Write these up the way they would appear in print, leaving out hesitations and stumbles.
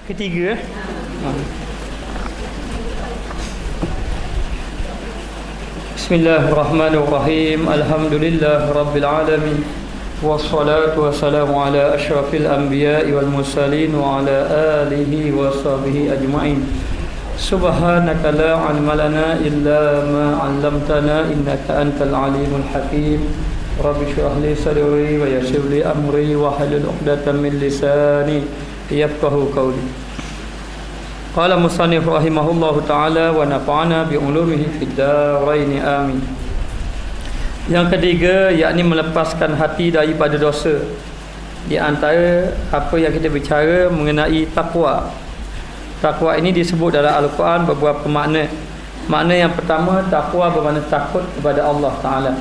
ketiga. Bismillahirrahmanirrahim. Alhamdulillah rabbil alamin. Wassalatu wassalamu ala asyrafil anbiya'i wal mursalin wa ala alihi wa sahbihi ajma'in. Subhanaka la ilma lana illa ma 'allamtana innaka antal alimul hakim. Rabbi shrah li sadri wa yassir li amri wa hlul 'uqdatam min lisani yafqahu qawli. Qala musannif rahimahullahu ta'ala wa nafa'ana bi ulumihi fid dharain amin. Yang ketiga, yakni melepaskan hati daripada dosa. Di antara apa yang kita bicara mengenai takwa. Takwa ini disebut dalam Al-Quran beberapa makna. Makna yang pertama, takwa bermakna takut kepada Allah Ta'ala.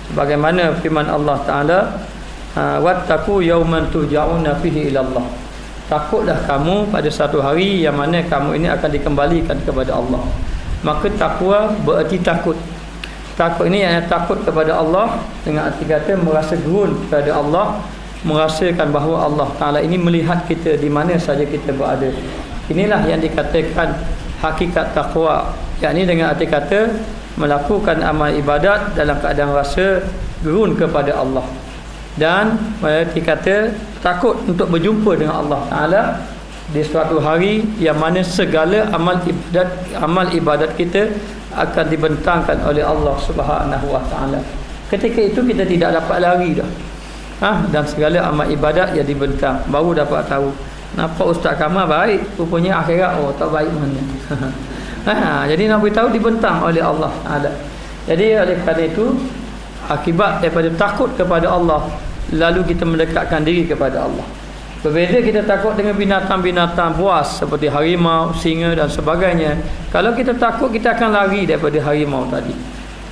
Sebagaimana firman Allah Ta'ala, wattaqu yawman turja'una fihi ila Allah. Takutlah kamu pada satu hari yang mana kamu ini akan dikembalikan kepada Allah. Maka takwa berarti takut. Takut ini yang takut kepada Allah dengan arti kata merasa gerun kepada Allah, merasakan bahawa Allah Ta'ala ini melihat kita di mana saja kita berada. Inilah yang dikatakan hakikat takwa, yakni dengan arti kata melakukan amal ibadat dalam keadaan rasa gerun kepada Allah, dan arti kata takut untuk berjumpa dengan Allah Ta'ala di suatu hari yang mana segala amal ibadat kita akan dibentangkan oleh Allah Subhanahu Wa Ta'ala. Ketika itu kita tidak dapat lari dah. Dan segala amal ibadat yang dibentang, baru dapat tahu. Nampak Ustaz Kamal baik, rupanya akhirat tak baik mana. Jadi nak beritahu dibentang oleh Allah Ta'ala. Jadi oleh kerana itu, akibat daripada takut kepada Allah, lalu kita mendekatkan diri kepada Allah. Berbeza kita takut dengan binatang-binatang buas seperti harimau, singa dan sebagainya. Kalau kita takut, kita akan lari daripada harimau tadi.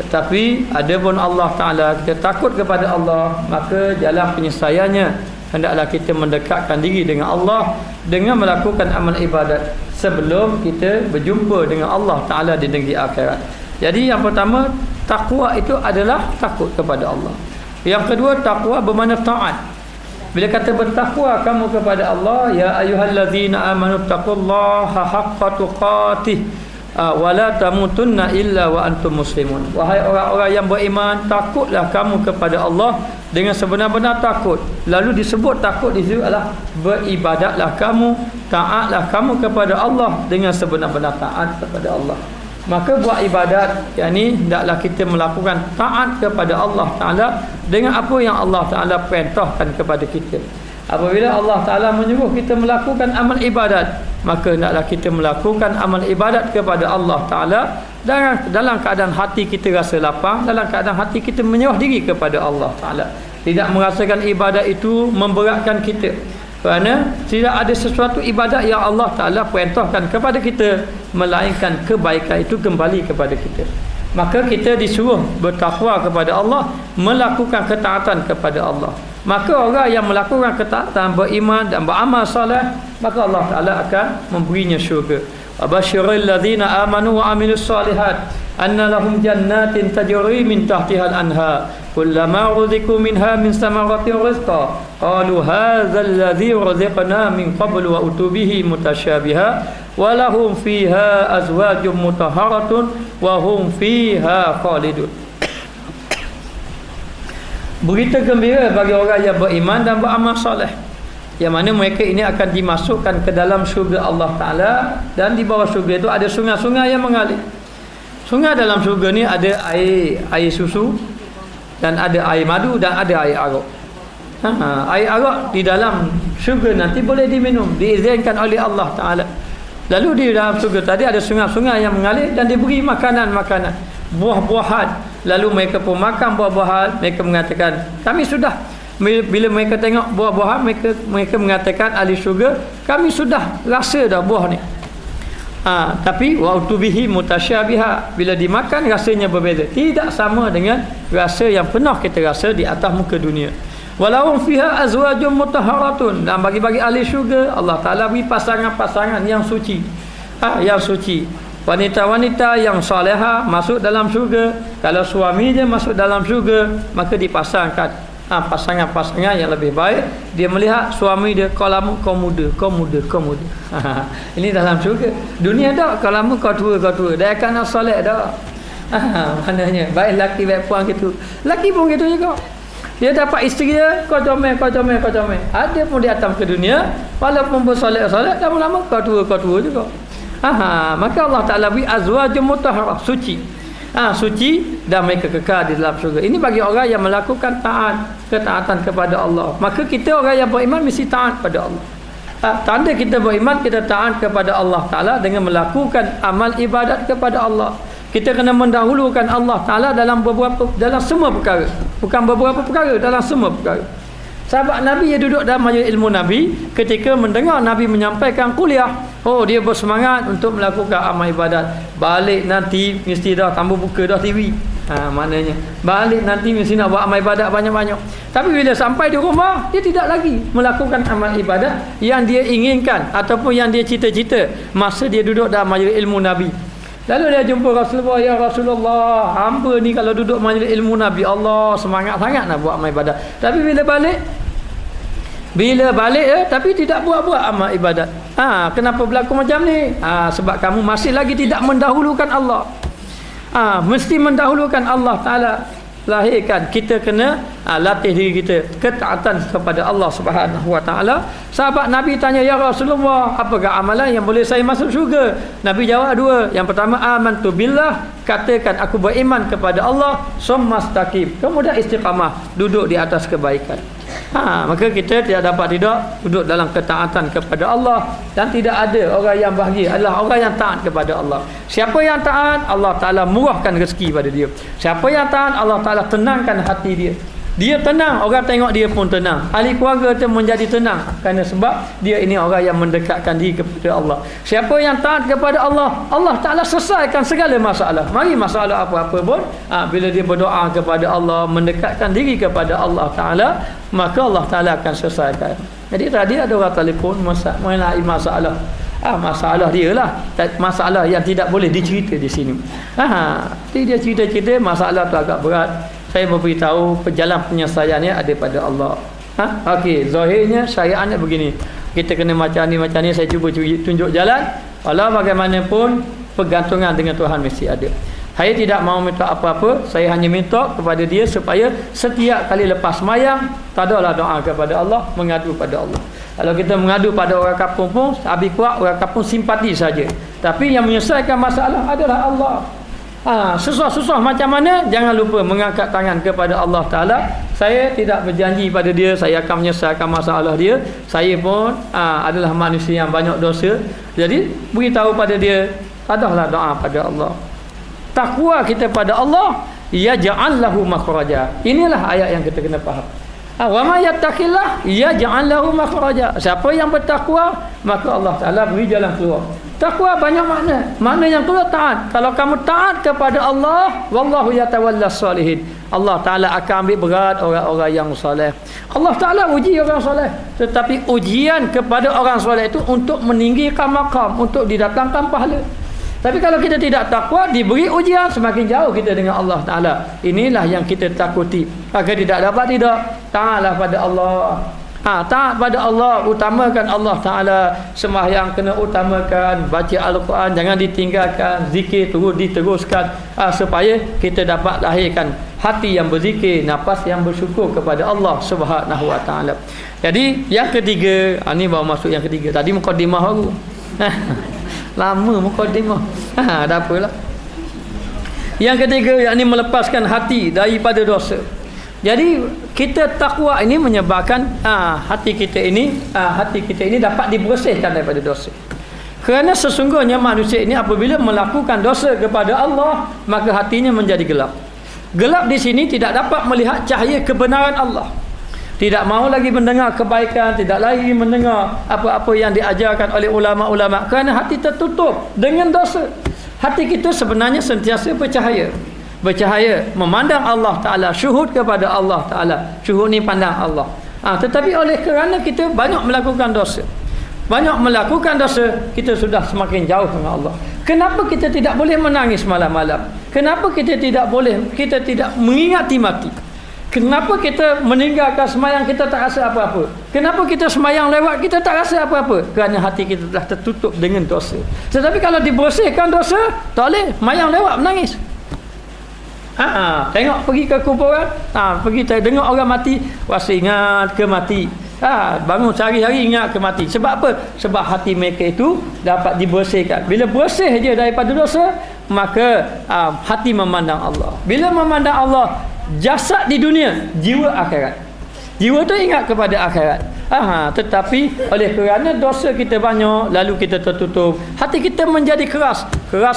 Tetapi adapun Allah Ta'ala, kita takut kepada Allah, maka jalan penyelesaiannya hendaklah kita mendekatkan diri dengan Allah dengan melakukan amal ibadat sebelum kita berjumpa dengan Allah Ta'ala di negeri akhirat. Jadi yang pertama, takwa itu adalah takut kepada Allah. Yang kedua, takwa bermakna taat. Bila kata bertakwa kamu kepada Allah, ya ayyuhallazina amanu taqullaha haqqa tuqatih wa la tamutunna illa wa antum muslimun. Wahai orang-orang yang beriman, takutlah kamu kepada Allah dengan sebenar-benar takut. Lalu disebut takut di situ adalah beribadatlah kamu, taatlah kamu kepada Allah dengan sebenar-benar taat kepada Allah. Maka buat ibadat, yakni hendaklah kita melakukan taat kepada Allah Ta'ala dengan apa yang Allah Ta'ala perintahkan kepada kita. Apabila Allah Ta'ala menyuruh kita melakukan amal ibadat, maka hendaklah kita melakukan amal ibadat kepada Allah Ta'ala dalam keadaan hati kita rasa lapang, dalam keadaan hati kita menyerah diri kepada Allah Ta'ala. Tidak merasakan ibadat itu memberatkan kita, kerana tidak ada sesuatu ibadat yang Allah Ta'ala perintahkan kepada kita melainkan kebaikan itu kembali kepada kita. Maka kita disuruh bertakwa kepada Allah, melakukan ketaatan kepada Allah. Maka orang yang melakukan ketaatan, beriman dan beramal soleh, maka Allah Ta'ala akan memberinya syurga. Abashiril ladzina amanu wa amilus solihat anna lahum jannatin tajri min tahtihal anha kullama ruziqu minha min samaratin rizqa qalu hadzal ladzi ruziqna min qablu wa utubihi mutasyabiha wa lahum fiha azwajun mutahharatun wa hum fiha khalidun. Berita gembira bagi orang yang beriman dan beramal soleh, yang mana mereka ini akan dimasukkan ke dalam syurga Allah Ta'ala, dan di bawah syurga itu ada sungai-sungai yang mengalir. Sungai dalam syurga ni ada air susu, dan ada air madu, dan ada air arak. Air arak di dalam syurga nanti boleh diminum, diizinkan oleh Allah Ta'ala. Lalu di dalam syurga tadi ada sungai-sungai yang mengalir dan diberi makanan-makanan, buah-buahan. Lalu mereka pun makan buah-buahan. Mereka mengatakan, kami sudah. Bila mereka tengok buah-buahan, mereka mengatakan ahli syurga, kami sudah rasa dah buah ni. Tapi wa utubihi mutasyabiha, bila dimakan rasanya berbeza, tidak sama dengan rasa yang pernah kita rasa di atas muka dunia. Walahum fiha azwajun mutahharatun, dan bagi ahli syurga Allah Ta'ala beri pasangan-pasangan yang suci. Yang suci, wanita-wanita yang salihah masuk dalam syurga. Kalau suami dia masuk dalam syurga, maka dipasangkan pasangan-pasangan yang lebih baik. Dia melihat suami dia, kau lama kau muda, kau muda, kau muda. Ini dalam syurga. Dunia tak, kau lama kau tua, kau tua. Dia akan nak soleh dah. Maknanya baik lelaki baik puan gitu. Lelaki pun gitu juga. Dia dapat isteri dia, kau comel, kau comel, kau comel. Ada pun dia datang ke dunia, walaupun bersoleh-soleh, lama-lama kau tua juga. Maka Allah Ta'ala beri azwajun mutahharah, suci. Suci dan mereka kekal di dalam syurga. Ini bagi orang yang melakukan ketaatan kepada Allah. Maka kita orang yang beriman mesti taat pada Allah. Tanda kita beriman, kita taat kepada Allah Ta'ala dengan melakukan amal ibadat kepada Allah. Kita kena mendahulukan Allah Ta'ala dalam semua perkara. Bukan beberapa perkara, dalam semua perkara. Sahabat Nabi yang duduk dalam majlis ilmu Nabi, ketika mendengar Nabi menyampaikan kuliah, dia bersemangat untuk melakukan amal ibadat. Balik nanti mesti dah tambah buka dah TV. Maknanya balik nanti mesti nak buat amal ibadat banyak-banyak. Tapi bila sampai di rumah, dia tidak lagi melakukan amal ibadat yang dia inginkan ataupun yang dia cita-cita masa dia duduk dalam majlis ilmu Nabi. Lalu dia jumpa Rasulullah, ya Rasulullah, hamba ni kalau duduk majlis ilmu Nabi, Allah semangat sangat nak buat amal ibadat. Tapi bila balik tapi tidak buat amal ibadat. Kenapa berlaku macam ni? Sebab kamu masih lagi tidak mendahulukan Allah. Mesti mendahulukan Allah Ta'ala. Lahirkan, kita kena latih diri kita ketaatan kepada Allah Subhanahu Wa Ta'ala. Sahabat Nabi tanya, ya Rasulullah, apakah amalan yang boleh saya masuk syurga? Nabi jawab dua. Yang pertama, amantu billah, katakan aku beriman kepada Allah, summa istaqim, kemudian istiqamah, duduk di atas kebaikan. Maka kita tidak duduk dalam ketaatan kepada Allah. Dan tidak ada orang yang bahagia adalah orang yang taat kepada Allah. Siapa yang taat, Allah Ta'ala murahkan rezeki pada dia. Siapa yang taat, Allah Ta'ala tenangkan hati dia. Dia tenang, orang tengok dia pun tenang. Ahli keluarga tu menjadi tenang kerana sebab dia ini orang yang mendekatkan diri kepada Allah. Siapa yang taat kepada Allah, Allah Ta'ala selesaikan segala masalah. Mari masalah apa-apa pun, bila dia berdoa kepada Allah, mendekatkan diri kepada Allah Ta'ala, maka Allah Ta'ala akan selesaikan. Jadi tadi ada orang telefon mengenai masalah. Masalah dia lah, masalah yang tidak boleh dicerita di sini. Jadi dia cerita-cerita masalah tu agak berat. Saya memberitahu jalan penyelesaiannya ada pada Allah. Okey, zahirnya syariatnya begini. Kita kena macam ni, saya cuba tunjuk jalan. Walau bagaimanapun pergantungan dengan Tuhan mesti ada. Saya tidak mahu minta apa-apa, saya hanya minta kepada dia supaya setiap kali lepas sembahyang tadalah doa kepada Allah, mengadu pada Allah. Kalau kita mengadu pada orang kampung pun, habis kuat orang kampung simpati saja. Tapi yang menyelesaikan masalah adalah Allah. Susah-susah macam mana, jangan lupa mengangkat tangan kepada Allah Ta'ala. Saya tidak berjanji pada dia saya akan menyelesaikan masalah dia. Saya pun adalah manusia yang banyak dosa. Jadi beritahu pada dia, adalah doa pada Allah. Takwa kita pada Allah, yaj'al lahu makhraja. Inilah ayat yang kita kena faham. Wa may yattaqillah yaj'al lahu makhraja. Siapa yang bertakwa, maka Allah Ta'ala beri jalan keluar. Takwa banyak makna. Makna yang kedua taat. Kalau kamu taat kepada Allah, wallahu yatawallas salihin. Allah Ta'ala akan ambil berat orang-orang yang soleh. Allah Ta'ala uji orang soleh. Tetapi ujian kepada orang soleh itu untuk meninggikan makam, untuk didatangkan pahala. Tapi kalau kita tidak takwa, diberi ujian, semakin jauh kita dengan Allah Ta'ala. Inilah yang kita takuti. Maka tidak dapat taatlah pada Allah. Taat pada Allah, utamakan Allah Ta'ala. Sembahyang kena utamakan, baca Al-Quran jangan ditinggalkan, zikir terus diteruskan, supaya kita dapat lahirkan hati yang berzikir, nafas yang bersyukur kepada Allah Subhanahu Wa Ta'ala. Jadi yang ketiga, ini baru masuk yang ketiga. Tadi mukadimah baru. Lama mukadimah. Dah apalah. Yang ketiga, yakni melepaskan hati daripada dosa. Jadi kita takwa ini menyebabkan hati kita ini dapat dibersihkan daripada dosa. Kerana sesungguhnya manusia ini apabila melakukan dosa kepada Allah, maka hatinya menjadi gelap. Gelap di sini tidak dapat melihat cahaya kebenaran Allah. Tidak mahu lagi mendengar kebaikan, tidak lagi mendengar apa-apa yang diajarkan oleh ulama-ulama, kerana hati tertutup dengan dosa. Hati kita sebenarnya sentiasa bercahaya, memandang Allah Ta'ala, syuhud kepada Allah Ta'ala. Syuhud ni pandang Allah. Tetapi oleh kerana kita banyak melakukan dosa, kita sudah semakin jauh dengan Allah. Kenapa kita tidak boleh menangis malam-malam? Kenapa kita tidak boleh, kita tidak mengingati mati? Kenapa kita meninggalkan semayang kita tak rasa apa-apa? Kenapa kita semayang lewat kita tak rasa apa-apa? Kerana hati kita telah tertutup dengan dosa. Tetapi kalau dibersihkan dosa, tak boleh semayang lewat menangis. Tengok pergi ke kuburan, pergi dengar orang mati, rasa ingat ke mati. Bangun sehari-hari ingat ke mati. Sebab apa? Sebab hati mereka itu dapat dibersihkan. Bila bersih je daripada dosa, maka hati memandang Allah. Bila memandang Allah, jasad di dunia, jiwa akhirat. Jiwa tu ingat kepada akhirat. Tetapi oleh kerana dosa kita banyak, lalu kita tertutup, hati kita menjadi keras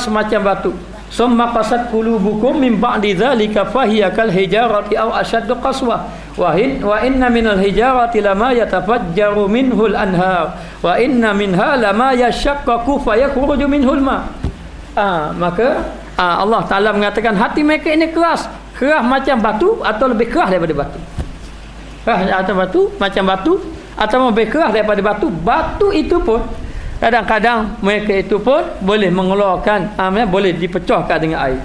semacam batu. Summa qasat qulubukum min ba'di dzalika fahiya kal hijarati aw ashaddu qaswa wa inna minal hijarati lama yatafajjaru minhul anhar wa inna minha lama yashaqqaqu fayakhruju minhul ma. Maka Allah Taala mengatakan hati mereka ini keras macam batu atau lebih keras daripada batu. Macam batu atau lebih keras daripada batu. Batu itu pun kadang-kadang mereka itu pun boleh mengeluarkan, boleh dipecahkan dengan air.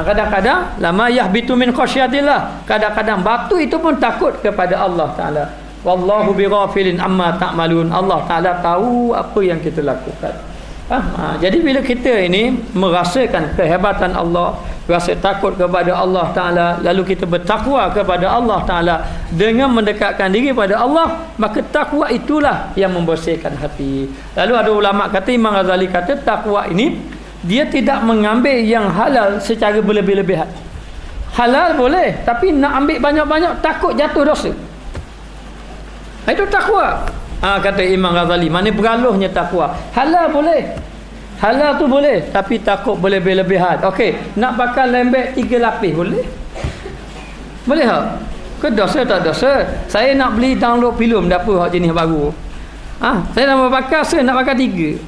Kadang-kadang lama yahbitu min khasyatillah. Kadang-kadang batu itu pun takut kepada Allah Taala. Wallahu bighafilin amma ta'malun. Allah Taala tahu apa yang kita lakukan. Jadi bila kita ini merasakan kehebatan Allah, rasa takut kepada Allah Ta'ala, lalu kita bertakwa kepada Allah Ta'ala dengan mendekatkan diri pada Allah, maka takwa itulah yang membersihkan hati. Lalu ada ulama kata, Imam Ghazali kata, takwa ini dia tidak mengambil yang halal secara berlebih-lebihan. Halal boleh, tapi nak ambil banyak-banyak takut jatuh dosa. Itu takwa. Kata Imam Ghazali, mana beraluhnya takwa. Halal boleh, halal tu boleh, tapi takut berlebih-lebihan. Okey, nak bakal lembek 3 lapis boleh? Boleh tak? Ke dosa tak dosa? Saya nak beli download filem dapur jenis baru. Saya nak bakar, saya nak bakar 3.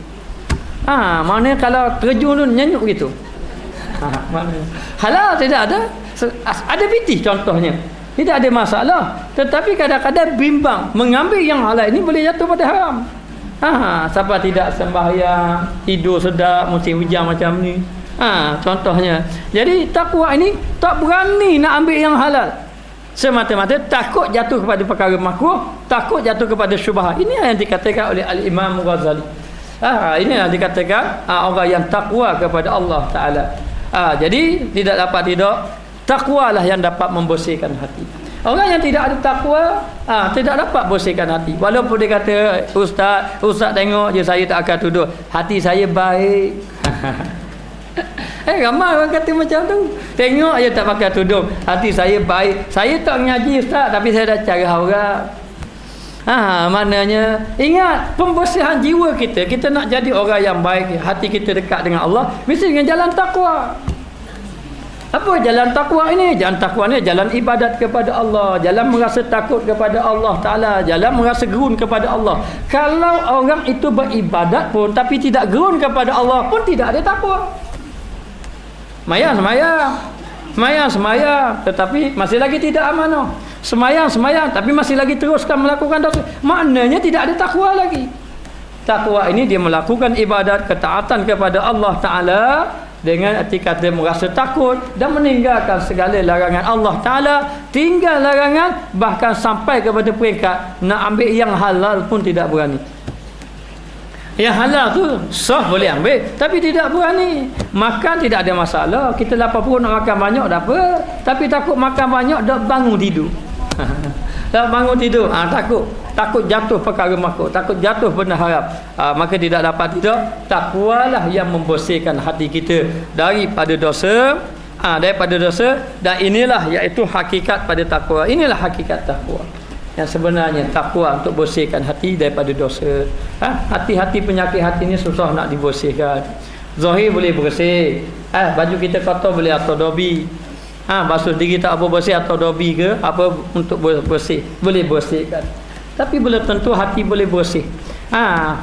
Mana kalau terjun tu nyenyuk gitu. Mana? Halal tidak ada. Ada pitih contohnya. Tidak ada masalah. Tetapi kadang-kadang bimbang, mengambil yang halal ini boleh jatuh pada haram. Siapa tidak sembahyang, tidur sedap musim hujan macam ni. Contohnya. Jadi takwa ini tak berani nak ambil yang halal. Semata-mata takut jatuh kepada perkara makruh, takut jatuh kepada syubhat. Ini yang dikatakan oleh Al-Imam Ghazali. Ini yang dikatakan orang yang takwa kepada Allah Taala. Jadi tidak, takwalah yang dapat membersihkan hati. Orang yang tidak ada takwa tidak dapat bersihkan hati. Walaupun dia kata, Ustaz tengok je saya tak akan tuduh, hati saya baik. Ramai orang kata macam tu. Tengok je tak pakai tudung, hati saya baik. Saya tak mengaji Ustaz, tapi saya dah cara orang. Maknanya ingat pembersihan jiwa kita. Kita nak jadi orang yang baik, hati kita dekat dengan Allah, mesti dengan jalan takwa. Apa jalan takwa ini? Jalan takwa ni jalan ibadat kepada Allah, jalan merasa takut kepada Allah Ta'ala, jalan merasa gerun kepada Allah. Kalau orang itu beribadat pun tapi tidak gerun kepada Allah pun tidak ada takwa. Semayang tetapi masih lagi tidak amanah. Semayang tapi masih lagi teruskan melakukan dosa. Maknanya tidak ada takwa lagi. Takwa ini dia melakukan ibadat, ketaatan kepada Allah Ta'ala dengan arti kata merasa takut dan meninggalkan segala larangan Allah Ta'ala, tinggal larangan, bahkan sampai kepada peringkat nak ambil yang halal pun tidak berani. Yang halal tu sah boleh ambil, tapi tidak berani. Makan tidak ada masalah, kita lapar perut nak makan banyak tak apa, tapi takut makan banyak dah bangun tidur. Tak bangun tidur, takut jatuh perkara makruh, takut jatuh benda haram. Maka tidak dapat takwalah yang membersihkan hati kita daripada dosa, dan inilah iaitu hakikat pada takwa. Inilah hakikat takwa yang sebenarnya, takwa untuk bersihkan hati daripada dosa. Hati-hati penyakit hati ni susah nak dibersihkan. Zahir boleh bersih, baju kita kotor boleh atau dobi, basuh diri tak apa bersih atau dobi ke apa untuk bersih, boleh bersihkan. Tapi belum tentu hati boleh bersih.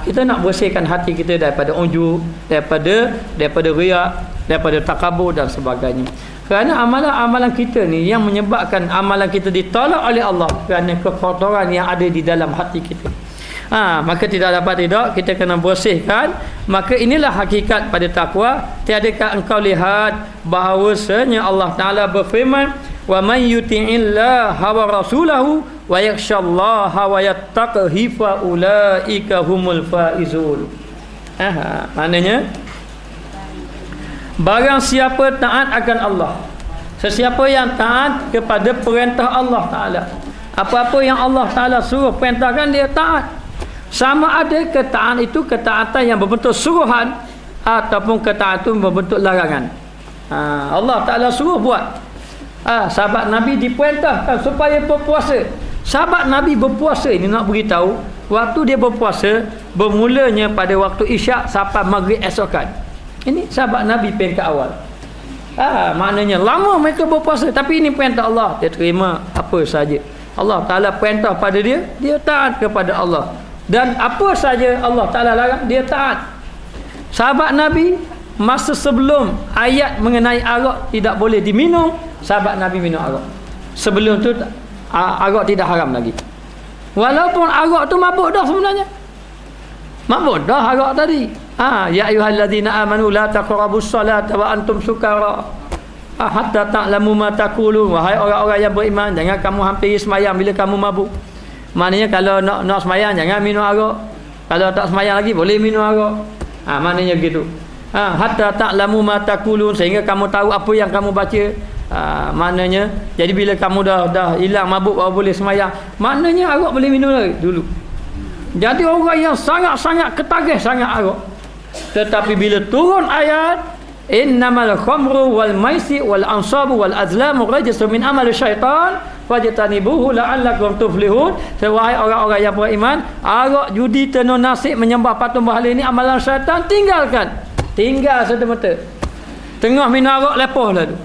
Kita nak bersihkan hati kita daripada ujub, daripada riak, daripada takabur dan sebagainya. Kerana amalan-amalan kita ni yang menyebabkan amalan kita ditolak oleh Allah, kerana kekotoran yang ada di dalam hati kita. Maka tidak kita kena bersihkan. Maka inilah hakikat pada takwa. Tiadakah engkau lihat bahawasanya Allah Ta'ala berfirman, wa man yuti'illaha wa rasulahu wa yakhshallaha wa yattaqihi fa ulaika humul faizun. Maknanya barang siapa taat akan Allah, sesiapa yang taat kepada perintah Allah Ta'ala, apa-apa yang Allah Ta'ala suruh perintahkan dia taat. Sama ada ketaatan itu ketaatan yang berbentuk suruhan ataupun ketaatan berbentuk larangan. Allah Ta'ala suruh buat. Sahabat Nabi diperintahkan supaya berpuasa. Sahabat Nabi berpuasa ini nak beritahu, waktu dia berpuasa bermulanya pada waktu isyak sampai maghrib esokan. Ini sahabat Nabi peringkat awal. Maknanya lama mereka berpuasa, tapi ini perintah Allah, dia terima apa saja. Allah Ta'ala perintah pada dia, dia taat kepada Allah. Dan apa saja Allah Ta'ala larang, dia taat. Sahabat Nabi masa sebelum ayat mengenai arak tidak boleh diminum, sahabat Nabi minum arak. Sebelum tu arak tidak haram lagi. Walaupun arak tu mabuk dah sebenarnya. Mabuk dah arak tadi. Ya ayyuhallazina amanu la taqrabus salata wa antum sukara hatta ta'lamu ma taqulun. Wahai orang-orang yang beriman, jangan kamu hampiri sembahyang bila kamu mabuk. Maknanya kalau nak sembahyang jangan minum arak. Kalau tak sembahyang lagi boleh minum arak. Maknanya gitu. Hatta ta'lamu ma taqulun, sehingga kamu tahu apa yang kamu baca. Maknanya jadi bila kamu dah hilang mabuk baru boleh sembahyang. Maknanya arak boleh minum lagi dulu. Jadi orang yang sangat-sangat ketagih sangat arak. Tetapi bila turun ayat innamal khamru wal maisi wal ansabu wal azlamu rajsun min amali syaitan fajtanibuhu la'allakum tuflihun. Wahai orang-orang yang beriman, arak, judi, tenun nasib, menyembah patung berhala ini amalan syaitan, tinggalkan. Tinggal serta-merta. Tengah minum arak lepas lalu.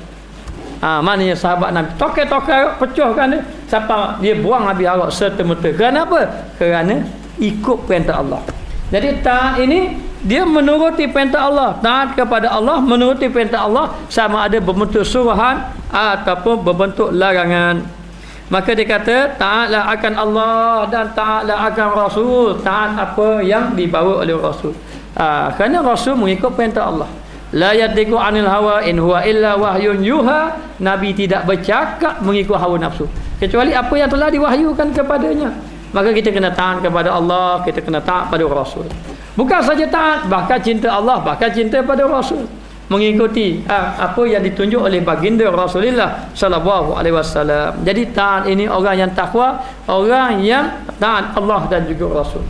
Maknanya sahabat Nabi tokai-tokai arak, pecahkan dia sampai dia buang habis arak serta-merta. Kerana apa? Kerana ikut perintah Allah. Jadi taat ini dia menuruti perintah Allah. Taat kepada Allah, menuruti perintah Allah, sama ada berbentuk suruhan ataupun berbentuk larangan. Maka dia kata taatlah akan Allah dan taatlah akan Rasul. Taat apa yang dibawa oleh Rasul. Kerana Rasul mengikut perintah Allah. La yadiku anil hawa in huwa illa wahyun yuha. Nabi tidak bercakap mengikut hawa nafsu, kecuali apa yang telah diwahyukan kepadanya. Maka kita kena taat kepada Allah, kita kena taat pada Rasul. Bukan saja taat, bahkan cinta Allah, bahkan cinta pada Rasul. Mengikuti apa yang ditunjuk oleh baginda Rasulullah sallallahu alaihi wasallam. Jadi taat ini orang yang takwa, orang yang taat Allah dan juga Rasul.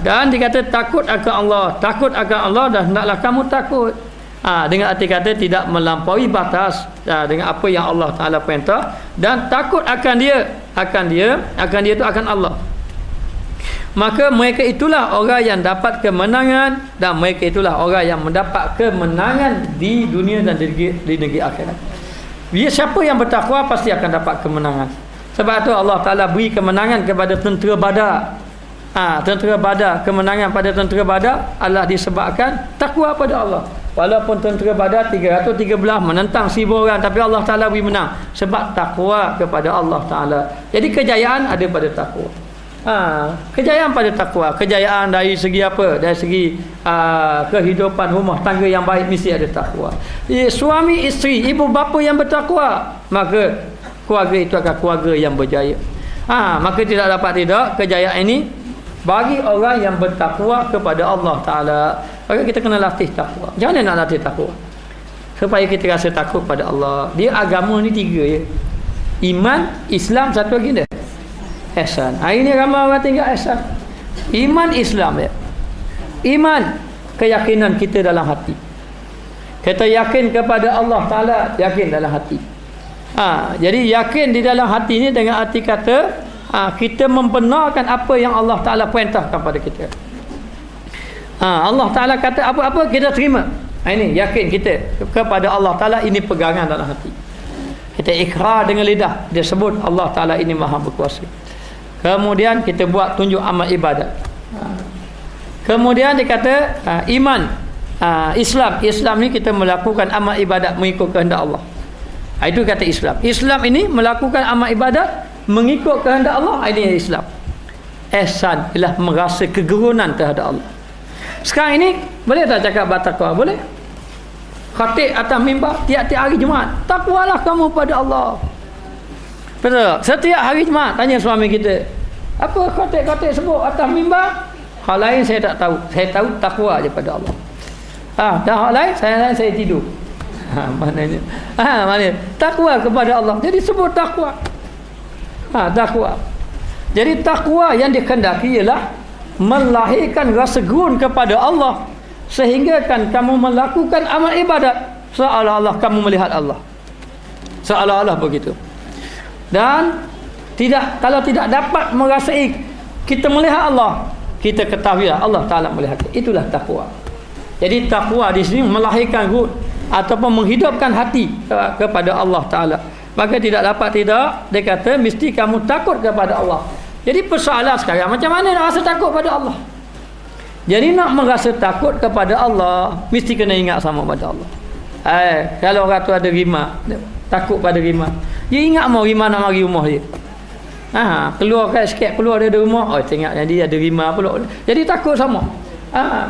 Dan dikata takut akan Allah. Takut akan Allah dan hendaklah kamu takut. Dengan arti kata tidak melampaui batas dengan apa yang Allah Ta'ala perintah, dan takut akan dia. Akan dia itu akan Allah. Maka mereka itulah orang yang dapat kemenangan, dan mereka itulah orang yang mendapat kemenangan di dunia dan di negeri akhirat. Siapa yang bertakwa pasti akan dapat kemenangan. Sebab itu Allah Ta'ala beri kemenangan kepada tentera Badar. Tentera Badar, kemenangan pada tentera Badar adalah disebabkan takwa pada Allah. Walaupun tentera Badar 313 menentang 1000 orang, tapi Allah Ta'ala beri menang sebab takwa kepada Allah Ta'ala. Jadi kejayaan ada pada takwa. Kejayaan pada takwa. Kejayaan dari segi apa? Dari segi kehidupan rumah tangga yang baik mesti ada takwa. Suami isteri, ibu bapa yang bertakwa, maka keluarga itu akan keluarga yang berjaya. Maka tidak dapat tidak kejayaan ini bagi orang yang bertakwa kepada Allah Ta'ala. Maka kita kena latih takwa. Macam mana nak latih takwa? Supaya kita rasa takut pada Allah. Dia agama ni 3 je. Iman, Islam, satu lagi dah ihsan. Hari ni ramai orang tinggal ihsan. Iman, Islam ya. Iman, keyakinan kita dalam hati. Kita yakin kepada Allah Ta'ala, yakin dalam hati. Jadi yakin di dalam hati ni dengan arti kata kita membenarkan apa yang Allah Ta'ala perintahkan pada kita. Allah Ta'ala kata apa-apa kita terima. Ini yakin kita kepada Allah Ta'ala, ini pegangan dalam hati. Kita ikrar dengan lidah, dia sebut Allah Ta'ala ini maha berkuasa. Kemudian kita buat tunjuk amal ibadat. Kemudian dia kata iman, Islam ni kita melakukan amal ibadat mengikut kehendak Allah. Itu kata Islam. Islam ini melakukan amal ibadat mengikut kehendak Allah. Ini Islam. Ihsan ialah merasa kegerunan terhadap Allah. Sekarang ini boleh tak cakap bertakwa? Boleh. Khatib atas mimbar tiap-tiap hari Jumaat, takwalah kamu pada Allah. Betul. Setiap hari Jumaat tanya suami kita, apa kotak-kotak sebut atas mimbar? Hal lain saya tak tahu. Saya tahu takwa je pada Allah. Dah hal lain saya tidur. Maknanya maknanya takwa kepada Allah. Jadi sebut takwa. Takwa. Jadi takwa yang dikehendaki ialah melahirkan rasa gun kepada Allah, sehingga kan kamu melakukan amal ibadat seolah-olah kamu melihat Allah. Seolah-olah begitu. Dan kalau tidak dapat merasai kita melihat Allah, kita ketahuilah Allah Taala melihat. Itulah takwa. Jadi takwa di sini melahirkan ruh ataupun menghidupkan hati kepada Allah Taala. Maka tidak dapat tidak, dia kata mesti kamu takut kepada Allah. Jadi persoalan sekarang, macam mana nak rasa takut pada Allah? Jadi nak merasa takut kepada Allah, mesti kena ingat sama pada Allah. Kalau orang tu ada rima, takut pada rima, dia ingat mau rima nak mari rumah dia. Keluar kan sikit, keluar dari rumah, tengok dia ada rima pula. Jadi takut sama.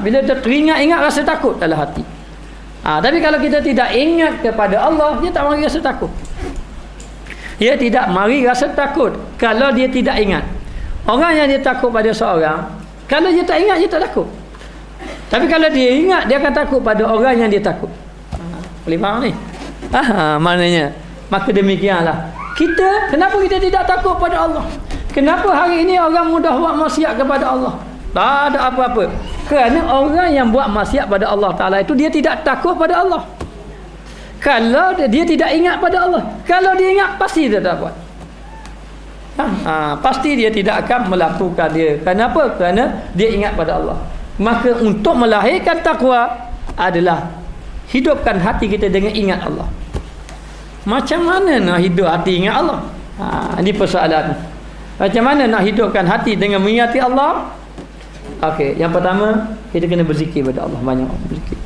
Bila teringat-ingat rasa takut dalam hati. Tapi kalau kita tidak ingat kepada Allah, dia tak mari rasa takut. Dia tidak mari rasa takut kalau dia tidak ingat. Orang yang dia takut pada seorang, kalau dia tak ingat, dia tak takut. Tapi kalau dia ingat, dia akan takut pada orang yang dia takut. Boleh faham ni? Maknanya, maka demikianlah. Kenapa kita tidak takut pada Allah? Kenapa hari ini orang mudah buat maksiat kepada Allah? Tak ada apa-apa. Kerana orang yang buat maksiat pada Allah Ta'ala itu, dia tidak takut pada Allah. Kalau dia tidak ingat pada Allah, kalau dia ingat, pasti dia tak buat. Pasti dia tidak akan melakukan dia. Kenapa? Kerana dia ingat pada Allah. Maka untuk melahirkan takwa adalah hidupkan hati kita dengan ingat Allah. Macam mana nak hidup hati ingat Allah? Ini persoalan. Macam mana nak hidupkan hati dengan mengingati Allah? Okey, yang pertama, kita kena berzikir pada Allah, banyak berzikir.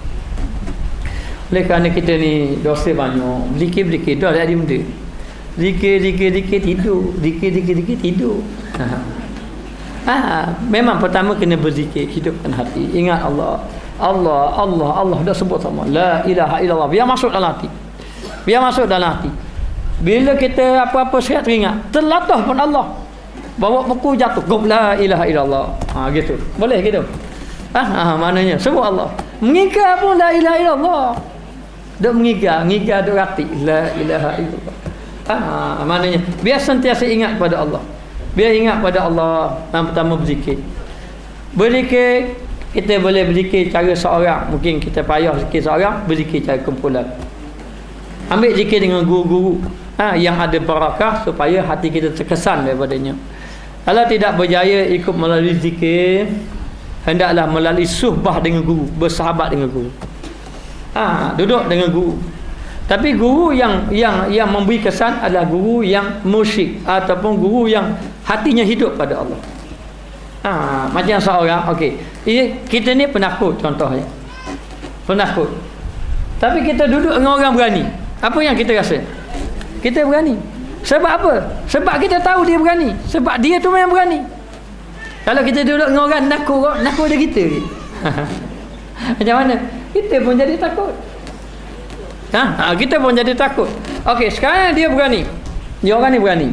Oleh kerana kita ni dosa banyak, berzikir tu ada benda. Zikir tidur, zikir tidur. Memang pertama kena berzikir, hidupkan hati, ingat Allah. Allah dah sebut sama, la ilaha illallah, biar masuk dalam hati. Bila kita apa-apa sihat teringat, terlatah pun Allah. Bawa buku jatuh, gum la ilaha illallah. Gitu. Boleh gitu. Maknanya sebut Allah. Mengikar pun la ilaha illallah. Duk mengikar duk rati la ilaha illallah. Maknanya biar sentiasa ingat pada Allah. Biar ingat pada Allah. Yang pertama berzikir. Berzikir, kita boleh berzikir cara seorang. Mungkin kita payah zikir seorang, berzikir cara kumpulan. Ambil zikir dengan guru-guru yang ada barakah, supaya hati kita terkesan daripadanya. Kalau tidak berjaya ikut melalui zikir, hendaklah melalui suhbah dengan guru, bersahabat dengan guru. Duduk dengan guru. Tapi guru yang memberi kesan adalah guru yang musyrik, ataupun guru yang hatinya hidup pada Allah. Macam seorang, kita ni penakut contohnya. Penakut. Tapi kita duduk dengan orang berani. Apa yang kita rasa? Kita berani. Sebab apa? Sebab kita tahu dia berani. Sebab dia tu memang berani. Kalau kita duduk dengan orang nakut dia kita. Macam mana? Kita pun jadi takut. Kita pun jadi takut. Okey, sekarang dia berani. Dia orang ni berani.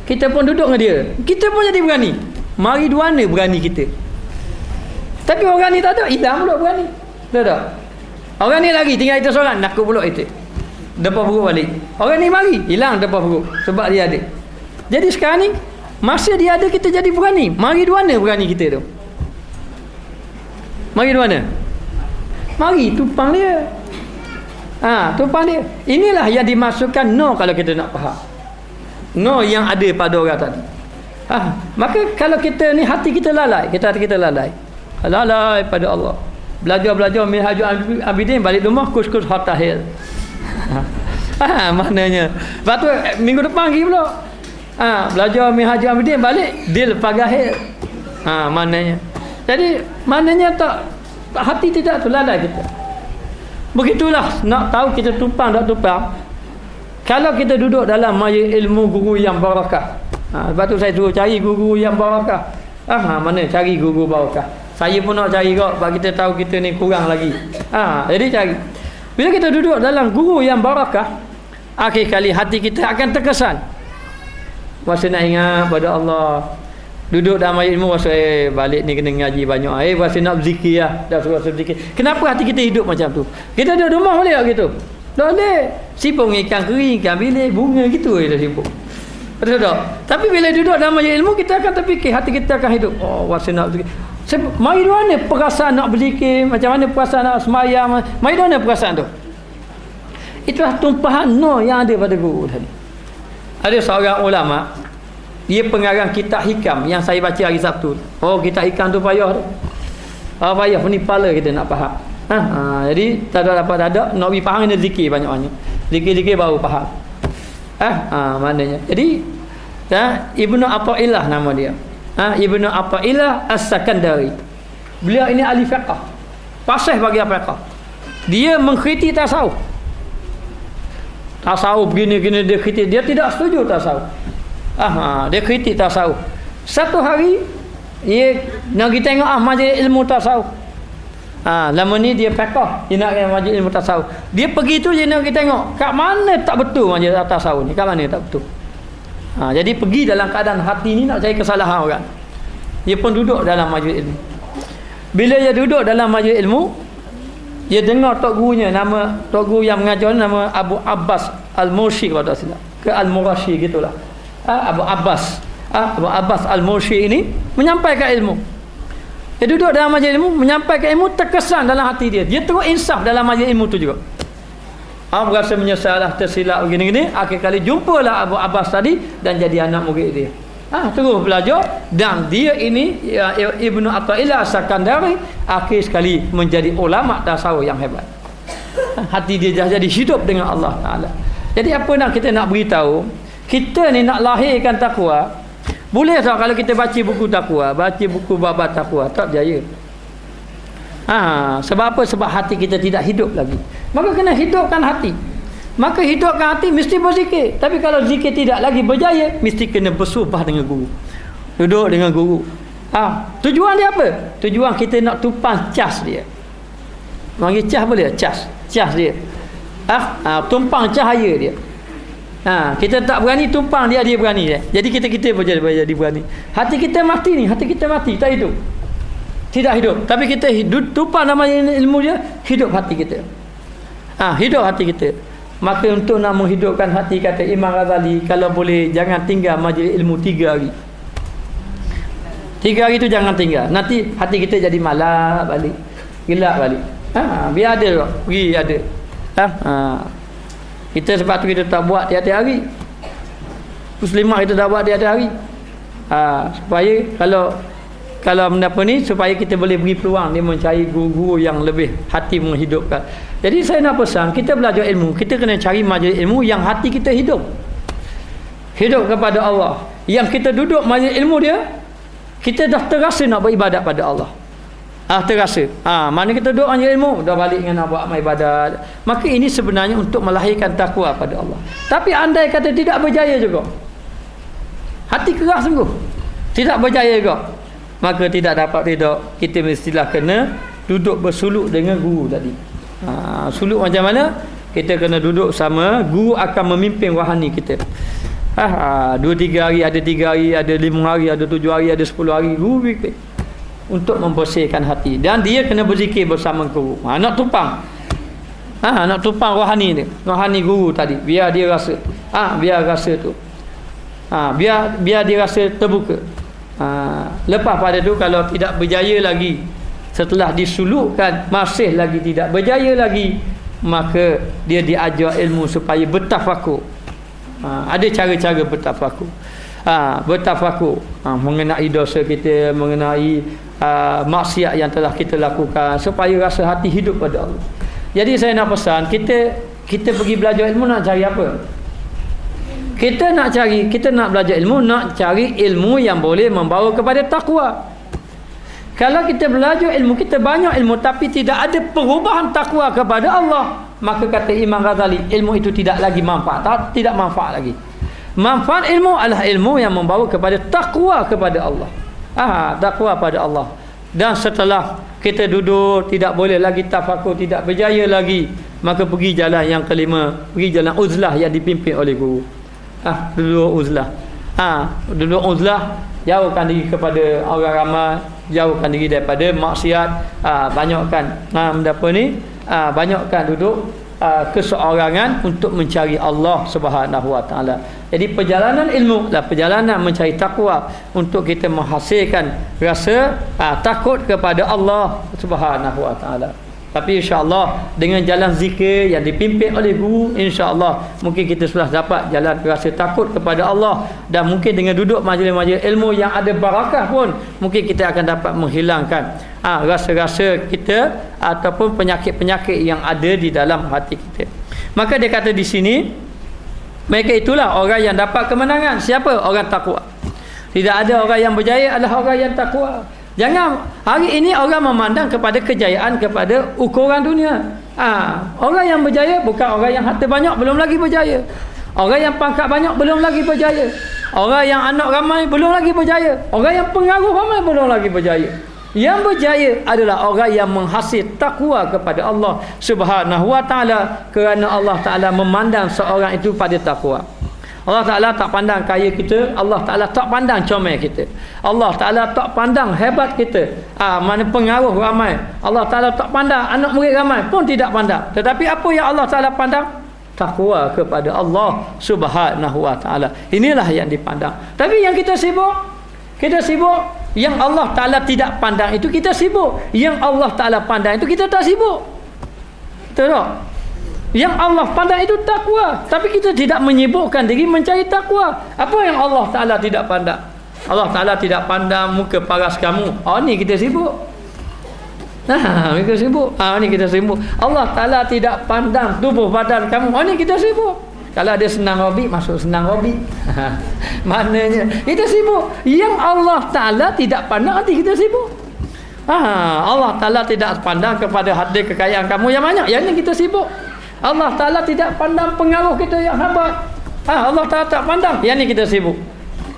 Kita pun duduk dengan dia. Kita pun jadi berani. Mari dua ni berani kita. Tapi orang ni tak ada, hilang pula berani. Betul tak? Orang ni lagi tinggal kita seorang, nakut pula kita. Depan perut balik. Orang ni mari, hilang depan perut. Sebab dia ada. Jadi sekarang ni, masa dia ada, kita jadi berani. Mari dua ni berani kita tu. Mari dua ni. Mari, tumpang dia. Tumpang dia. Inilah yang dimasukkan no kalau kita nak faham. No yang ada pada orang tadi. Maka kalau kita ni hati kita lalai, hati kita lalai pada Allah. Belajar Minhajul Abidin, balik rumah kus-kus Hatahil. Maknanya lepas tu minggu depan lagi pula belajar Minhajul Abidin, balik Dil Pagahil. Maknanya, jadi maknanya hati tidak lalai kita. Begitulah nak tahu kita tumpang tak tumpang, kalau kita duduk dalam maya ilmu guru yang barakah. Lepas tu saya suruh cari guru yang barakah. Mana cari guru barakah? Saya pun nak cari kok, sebab kita tahu kita ni kurang lagi. Jadi cari. Bila kita duduk dalam guru yang barakah, akhir kali hati kita akan terkesan. Masa nak ingat pada Allah. Duduk dalam majlis ilmu masa balik ni kena ngaji banyak. Masa nak berzikir lah. Dah suruh berzikir. Kenapa hati kita hidup macam tu? Kita duduk rumah boleh tak gitu? Tak boleh. Sibuk ikan kering, ikan bilik, bunga gitu je dah sibuk. Betul tak? Tapi bila duduk dalam majlis ilmu, kita akan terfikir, hati kita akan hidup. Oh, masa nak berzikir. Mari mana perasaan nak berzikir, macam mana perasaan nak semayang, mari mana perasaan tu? Itulah tumpahan nur yang ada pada guru tadi. Ada seorang ulama, dia pengarang kitab hikam yang saya baca hari Sabtu. Oh, kitab hikam tu payah tu. Payah penipala kita nak faham. Jadi tak dapat nak pergi faham kena zikir banyak-banyak. Zikir-zikir baru faham. Maknanya. Jadi Ibnu Athaillah nama dia. Ibnu Athaillah As-Sakandari. Beliau ini ahli fiqh. Fasih bagi fiqh. Dia mengkritik tasawuf. Tasawuf gini-gini dia kritik. Dia tidak setuju tasawuf. Dia kritik tasawuf. Satu hari dia nak pergi tengok majlis ilmu tasawuf. Lama ni dia fiqh, dia nak majlis ilmu tasawuf. Dia pergi tu dia nak pergi tengok kat mana tak betul majlis tasawuf ni, kat mana tak betul. Jadi pergi dalam keadaan hati ni nak cari kesalahan orang. Dia pun duduk dalam majlis ilmu. Bila dia duduk dalam majlis ilmu, dia dengar tok gurunya, nama tok guru yang mengajar nama Abu Abbas Al-Mursi kalau tak silap. Ke Al-Murashi gitulah. Abu Abbas Al-Mursi ini menyampaikan ilmu. Dia duduk dalam majlis ilmu, menyampaikan ilmu, terkesan dalam hati dia. Dia terus insaf dalam majlis ilmu tu juga. Berasa menyesal lah, tersilap begini-gini. Akhir kali jumpalah Abu Abbas tadi dan jadi anak murid dia. Terus belajar. Dan dia ini Ibnu Athaillah As-Sakandari akhir sekali menjadi ulama tasawuf yang hebat. Hati dia dah jadi hidup dengan Allah Ta'ala. Jadi apa nak kita nak beritahu, kita ni nak lahirkan takwa. Boleh tak kalau kita baca buku takwa, baca buku bab takwa, tak berjaya. Sebab apa? Sebab hati kita tidak hidup lagi. Maka kena hidupkan hati. Maka hidupkan hati mesti berzikir. Tapi kalau zikir tidak lagi berjaya, mesti kena bersumpah dengan guru. Duduk dengan guru. Tujuan dia apa? Tujuan kita nak tumpang cas dia. Panggil cas boleh? Cas dia. Tumpang cahaya dia. Kita tak berani tumpang dia berani dia. Jadi kita pun jadi berani. Hati kita mati ni, tak hidup. Tidak hidup. Tapi kita tumpang nama ilmu dia, hidup hati kita. Hidup hati kita. Maka untuk nak menghidupkan hati, kata Imam Ghazali, kalau boleh jangan tinggal majlis ilmu 3 hari. 3 hari tu jangan tinggal. Nanti hati kita jadi malas balik, gelap balik. Biar ada pergi ada. Kita sebab tu kita tak buat tiap-tiap hari. Muslimah kita dah buat tiap-tiap hari. Supaya kalau mendapat ni, supaya kita boleh beri peluang dia mencari guru-guru yang lebih hati menghidupkan. Jadi saya nak pesan, kita belajar ilmu, kita kena cari majlis ilmu yang hati kita hidup kepada Allah. Yang kita duduk majlis ilmu dia, kita dah terasa nak beribadat pada Allah. Terasa. Mana kita duduk majlis ilmu, dah balik dengan nak buat amal ibadat. Maka ini sebenarnya untuk melahirkan takwa pada Allah. Tapi andai kata tidak berjaya juga, hati keras sungguh, tidak berjaya juga, maka tidak dapat ridha. Kita mestilah kena duduk bersuluk dengan guru tadi. Suluk macam mana? Kita kena duduk sama guru, akan memimpin wahani kita. 2-3 hari, ada 3 hari, ada 5 hari, ada 7 hari, ada 10 hari, guru bimbing untuk membersihkan hati. Dan dia kena berzikir bersama guru. Nak tumpang nak tumpang rohani dia, rohani guru tadi, biar dia rasa biar rasa tu biar dia rasa terbuka. Lepas pada tu, kalau tidak berjaya lagi, setelah disulukkan masih lagi tidak berjaya lagi, maka dia diajar ilmu supaya bertafakur. Ada cara-cara bertafakur. Bertafakur mengenai dosa kita, mengenai maksiat yang telah kita lakukan, supaya rasa hati hidup pada Allah. Jadi saya nak pesan, kita pergi belajar ilmu nak cari apa? Kita nak belajar ilmu, nak cari ilmu yang boleh membawa kepada takwa. Kalau kita belajar ilmu, kita banyak ilmu tapi tidak ada perubahan takwa kepada Allah, maka kata Imam Ghazali, ilmu itu tidak lagi manfaat, tidak manfaat lagi. Manfaat ilmu adalah ilmu yang membawa kepada takwa kepada Allah. Takwa pada Allah. Dan setelah kita duduk, tidak boleh lagi tafakur, tidak berjaya lagi, maka pergi jalan yang kelima, pergi jalan uzlah yang dipimpin oleh guru. Duduk uzlah. Duduk uzlah, jauhkan diri kepada orang ramai, jauhkan diri daripada maksiat, banyakkan banyakkan duduk keseorangan untuk mencari Allah Subhanahu Wa Taala. Jadi perjalanan ilmu adalah perjalanan mencari takwa untuk kita menghasilkan rasa takut kepada Allah Subhanahu Wa Taala. Tapi insya-Allah dengan jalan zikir yang dipimpin oleh guru, insya-Allah mungkin kita sudah dapat jalan rasa takut kepada Allah, dan mungkin dengan duduk majlis-majlis ilmu yang ada barakah pun mungkin kita akan dapat menghilangkan rasa-rasa kita ataupun penyakit-penyakit yang ada di dalam hati kita. Maka dia kata di sini, mereka itulah orang yang dapat kemenangan. Siapa? Orang takwa. Tidak ada orang yang berjaya adalah orang yang takwa. Jangan hari ini orang memandang kepada kejayaan kepada ukuran dunia. Orang yang berjaya bukan orang yang harta banyak, belum lagi berjaya. Orang yang pangkat banyak belum lagi berjaya. Orang yang anak ramai belum lagi berjaya. Orang yang pengaruh ramai belum lagi berjaya. Yang berjaya adalah orang yang menghasil takwa kepada Allah Subhanahu Wa Taala, kerana Allah Taala memandang seorang itu pada takwa. Allah Ta'ala tak pandang kaya kita, Allah Ta'ala tak pandang comel kita, Allah Ta'ala tak pandang hebat kita, mana pengaruh ramai, Allah Ta'ala tak pandang anak murid ramai pun tidak pandang. Tetapi apa yang Allah Ta'ala pandang? Takwa kepada Allah Subhanahu Wa Ta'ala. Inilah yang dipandang. Tapi yang kita sibuk yang Allah Ta'ala tidak pandang itu kita sibuk, yang Allah Ta'ala pandang itu kita tak sibuk. Betul tak? Yang Allah pandang itu takwa, tapi kita tidak menyibukkan diri mencari takwa. Apa yang Allah Ta'ala tidak pandang? Allah Ta'ala tidak pandang muka paras kamu. Ni kita sibuk. Kita sibuk. Ni kita sibuk. Allah Ta'ala tidak pandang tubuh badan kamu. Ni kita sibuk. Kalau ada senang hobi, masuk senang hobi. Maknanya kita sibuk. Yang Allah Ta'ala tidak pandang, nanti kita sibuk. Allah Ta'ala tidak pandang kepada harta kekayaan kamu yang banyak, yang ni kita sibuk. Allah Ta'ala tidak pandang pengaruh kita yang hebat. Allah Ta'ala tak pandang, yang ni kita sibuk.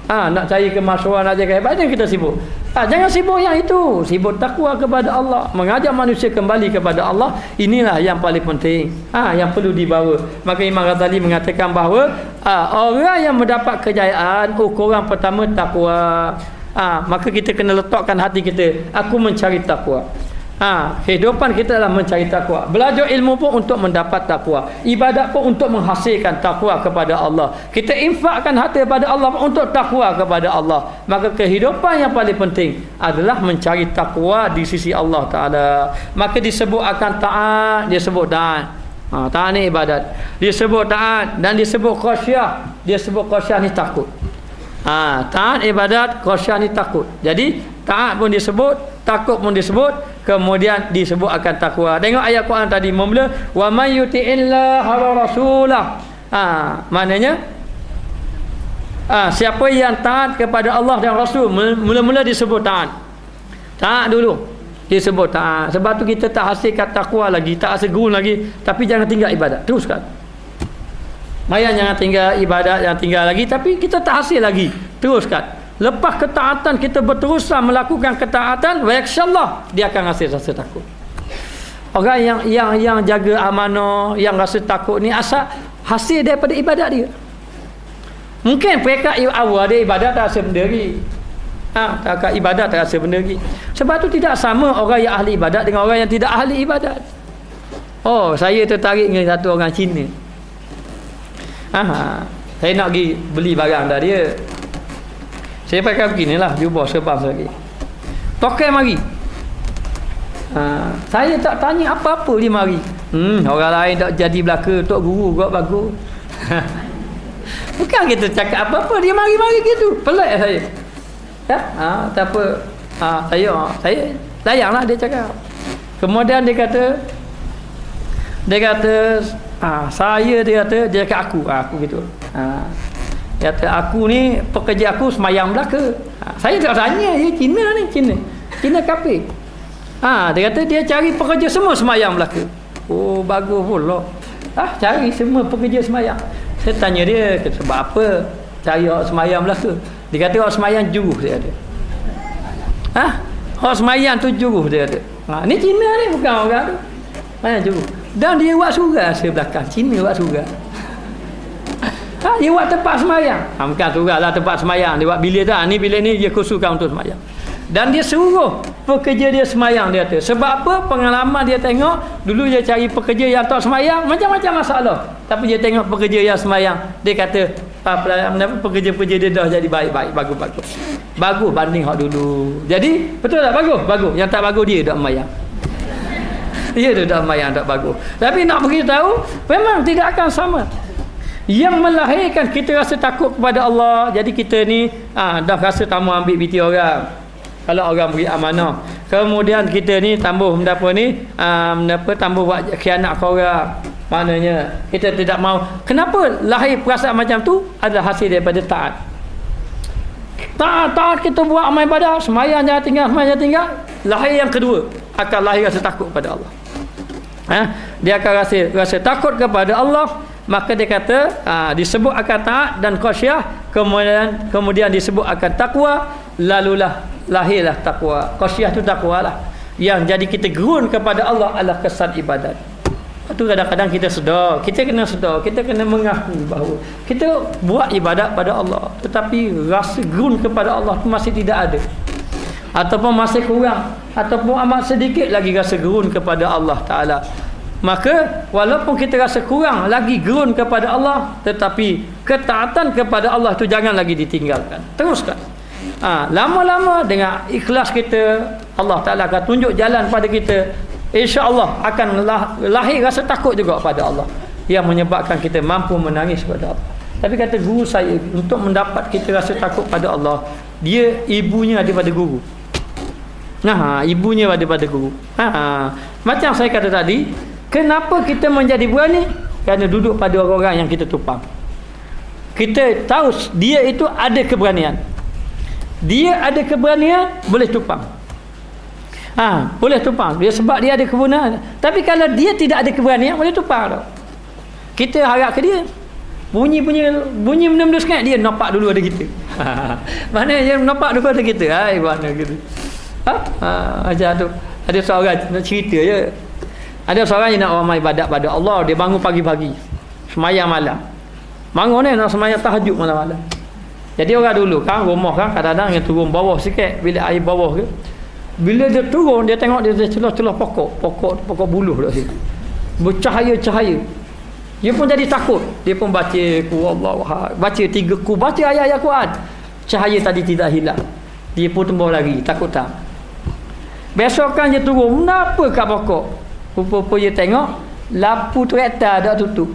Nak cari kemasyhuran, nak cari kehebat, yang kita sibuk. Jangan sibuk yang itu. Sibuk takwa kepada Allah, mengajar manusia kembali kepada Allah. Inilah yang paling penting, yang perlu dibawa. Maka Imam Ghazali mengatakan bahawa orang yang mendapat kejayaan, ukuran pertama takwa. Maka kita kena letakkan hati kita, aku mencari takwa. Kehidupan kita adalah mencari takwa. Belajar ilmu pun untuk mendapat takwa. Ibadat pun untuk menghasilkan takwa kepada Allah. Kita infakkan harta kepada Allah untuk takwa kepada Allah. Maka kehidupan yang paling penting adalah mencari takwa di sisi Allah Ta'ala. Maka disebut akan taat, dia sebut taat. Taat ni ibadat. Dia sebut taat dan disebut khasyah. Dia sebut khasyah ni takut. Taat ibadat, khasyah ni takut. Jadi taat pun disebut, takut pun disebut, kemudian disebut akan takwa. Tengok ayat Quran tadi memula wa may yuti'illah wa rasulah. Maknanya siapa yang taat kepada Allah dan Rasul, mula-mula disebut taat. Taat dulu disebut taat. Sebab tu kita tak hasilkan takwa lagi, tak hasil guru lagi, tapi jangan tinggal ibadat, teruskan. Mayan jangan tinggal ibadat, jangan tinggal lagi, tapi kita tak hasil lagi, teruskan. Lepas ketaatan kita berterusan melakukan ketaatan, wa yakhshallah, dia akan rasa takut. Orang yang jaga amanah, yang rasa takut ni asal hasil daripada ibadat dia. Mungkin mereka awal dia ibadat tak rasa benda lagi. Tak ibadat tak rasa benda lagi. Sebab tu tidak sama orang yang ahli ibadat dengan orang yang tidak ahli ibadat. Saya tertarik dengan satu orang Cina. Saya nak pergi beli barang dah dia. Saya pakai beginilah, jubah sebab lagi. Tokai mari. Saya tak tanya apa-apa dia mari. Orang lain tak jadi belaka, tok guru buat bagus. Bukan kita cakap apa-apa, dia mari-mari gitu. Pelik saya. Tak apa. Saya layanglah dia cakap. Kemudian dia kata dia kata aku gitu. Dia kata aku ni pekerja aku semayang belaka. Saya tak tanya, dia Cina kafir. Dia kata dia cari pekerja semua semayang belaka. Bagus pula. Cari semua pekerja semayang. Saya tanya dia, sebab apa cari orang semayang belaka? Dia kata orang semayang juruh, dia kata. Orang semayang tu juruh, dia kata. Ni Cina ni, bukan orang tu. Semayang juruh. Dan dia buat surah sebelakang. Cina buat surah. Dia buat tempat semayang. Bukan surahlah tempat semayang. Dia buat bilik dah. Ni bilik ni dia khususkan untuk semayang. Dan dia suruh pekerja dia semayang, dia kata. Sebab apa? Pengalaman dia tengok, dulu dia cari pekerja yang tak semayang, macam-macam masalah. Tapi dia tengok pekerja yang semayang, dia kata, pekerja-pekerja dia dah jadi baik-baik, bagus-bagus. Bagus banding hak dulu. Jadi, betul tak? Bagus? Bagus. Yang tak bagus dia tak semayang. Dia tak semayang, tak bagus. Tapi nak beritahu, memang tidak akan sama. Yang melahirkan kita rasa takut kepada Allah. Jadi kita ni dah rasa tamu ambil biti orang. Kalau orang beri amanah. Kemudian kita ni tambah tambah buat khianat ke orang. Maknanya kita tidak mau. Kenapa lahir perasaan macam tu? Adalah hasil daripada taat. Taat kita buat amal ibadah, sembahyang jangan tinggal. Lahir yang kedua akan lahir rasa takut kepada Allah. Dia akan rasa takut kepada Allah. Maka dia kata disebut akan taat dan khasyah, kemudian disebut akan takwa, lalulah lahirlah takwa. Khasyah tu takwa lah. Yang jadi kita gerun kepada Allah adalah kesan ibadat. Itu kadang-kadang kita kena mengaku bahawa kita buat ibadat pada Allah, tetapi rasa gerun kepada Allah tu masih tidak ada, ataupun masih kurang, ataupun amat sedikit lagi rasa gerun kepada Allah Ta'ala. Maka walaupun kita rasa kurang lagi gerun kepada Allah, tetapi ketaatan kepada Allah itu jangan lagi ditinggalkan, teruskan. Lama-lama dengan ikhlas kita, Allah Ta'ala akan tunjuk jalan pada kita. InsyaAllah akan lahir rasa takut juga pada Allah, yang menyebabkan kita mampu menangis kepada Allah. Tapi kata guru saya, untuk mendapat kita rasa takut pada Allah, dia ibunya daripada guru. Ibunya daripada guru. Macam saya kata tadi, kenapa kita menjadi berani? Kerana duduk pada orang-orang yang kita tupang. Kita tahu dia itu ada keberanian. Dia ada keberanian, boleh tupang. Boleh tupang. Dia sebab dia ada keberanian. Tapi kalau dia tidak ada keberanian, boleh tupang tak? Kita harap ke dia. Bunyi benda-benda sekat, dia nampak dulu ada kita. Mana dia nampak dulu ada kita? Mana gitu. Macam tu. Ada seorang nak cerita je. Ada seorang yang nak amal ibadat pada Allah. Dia bangun pagi-pagi, semayang malam. Bangun ni nak semayang tahajud malam-malam. Jadi orang dulu kan, rumah kan kadang-kadang yang turun bawah sikit, bilik air bawah ke. Bila dia turun, dia tengok dia celah-celah pokok buluh kat situ, bercahaya-cahaya. Dia pun jadi takut. Dia pun baca Allah, baca 3 baca ayat-ayat Quran. Cahaya tadi tidak hilang. Dia pun tembus lagi, takut tak. Besokan dia turun, kenapa kat pokok? Rupa-rupa dia tengok lampu traktor dah tutup.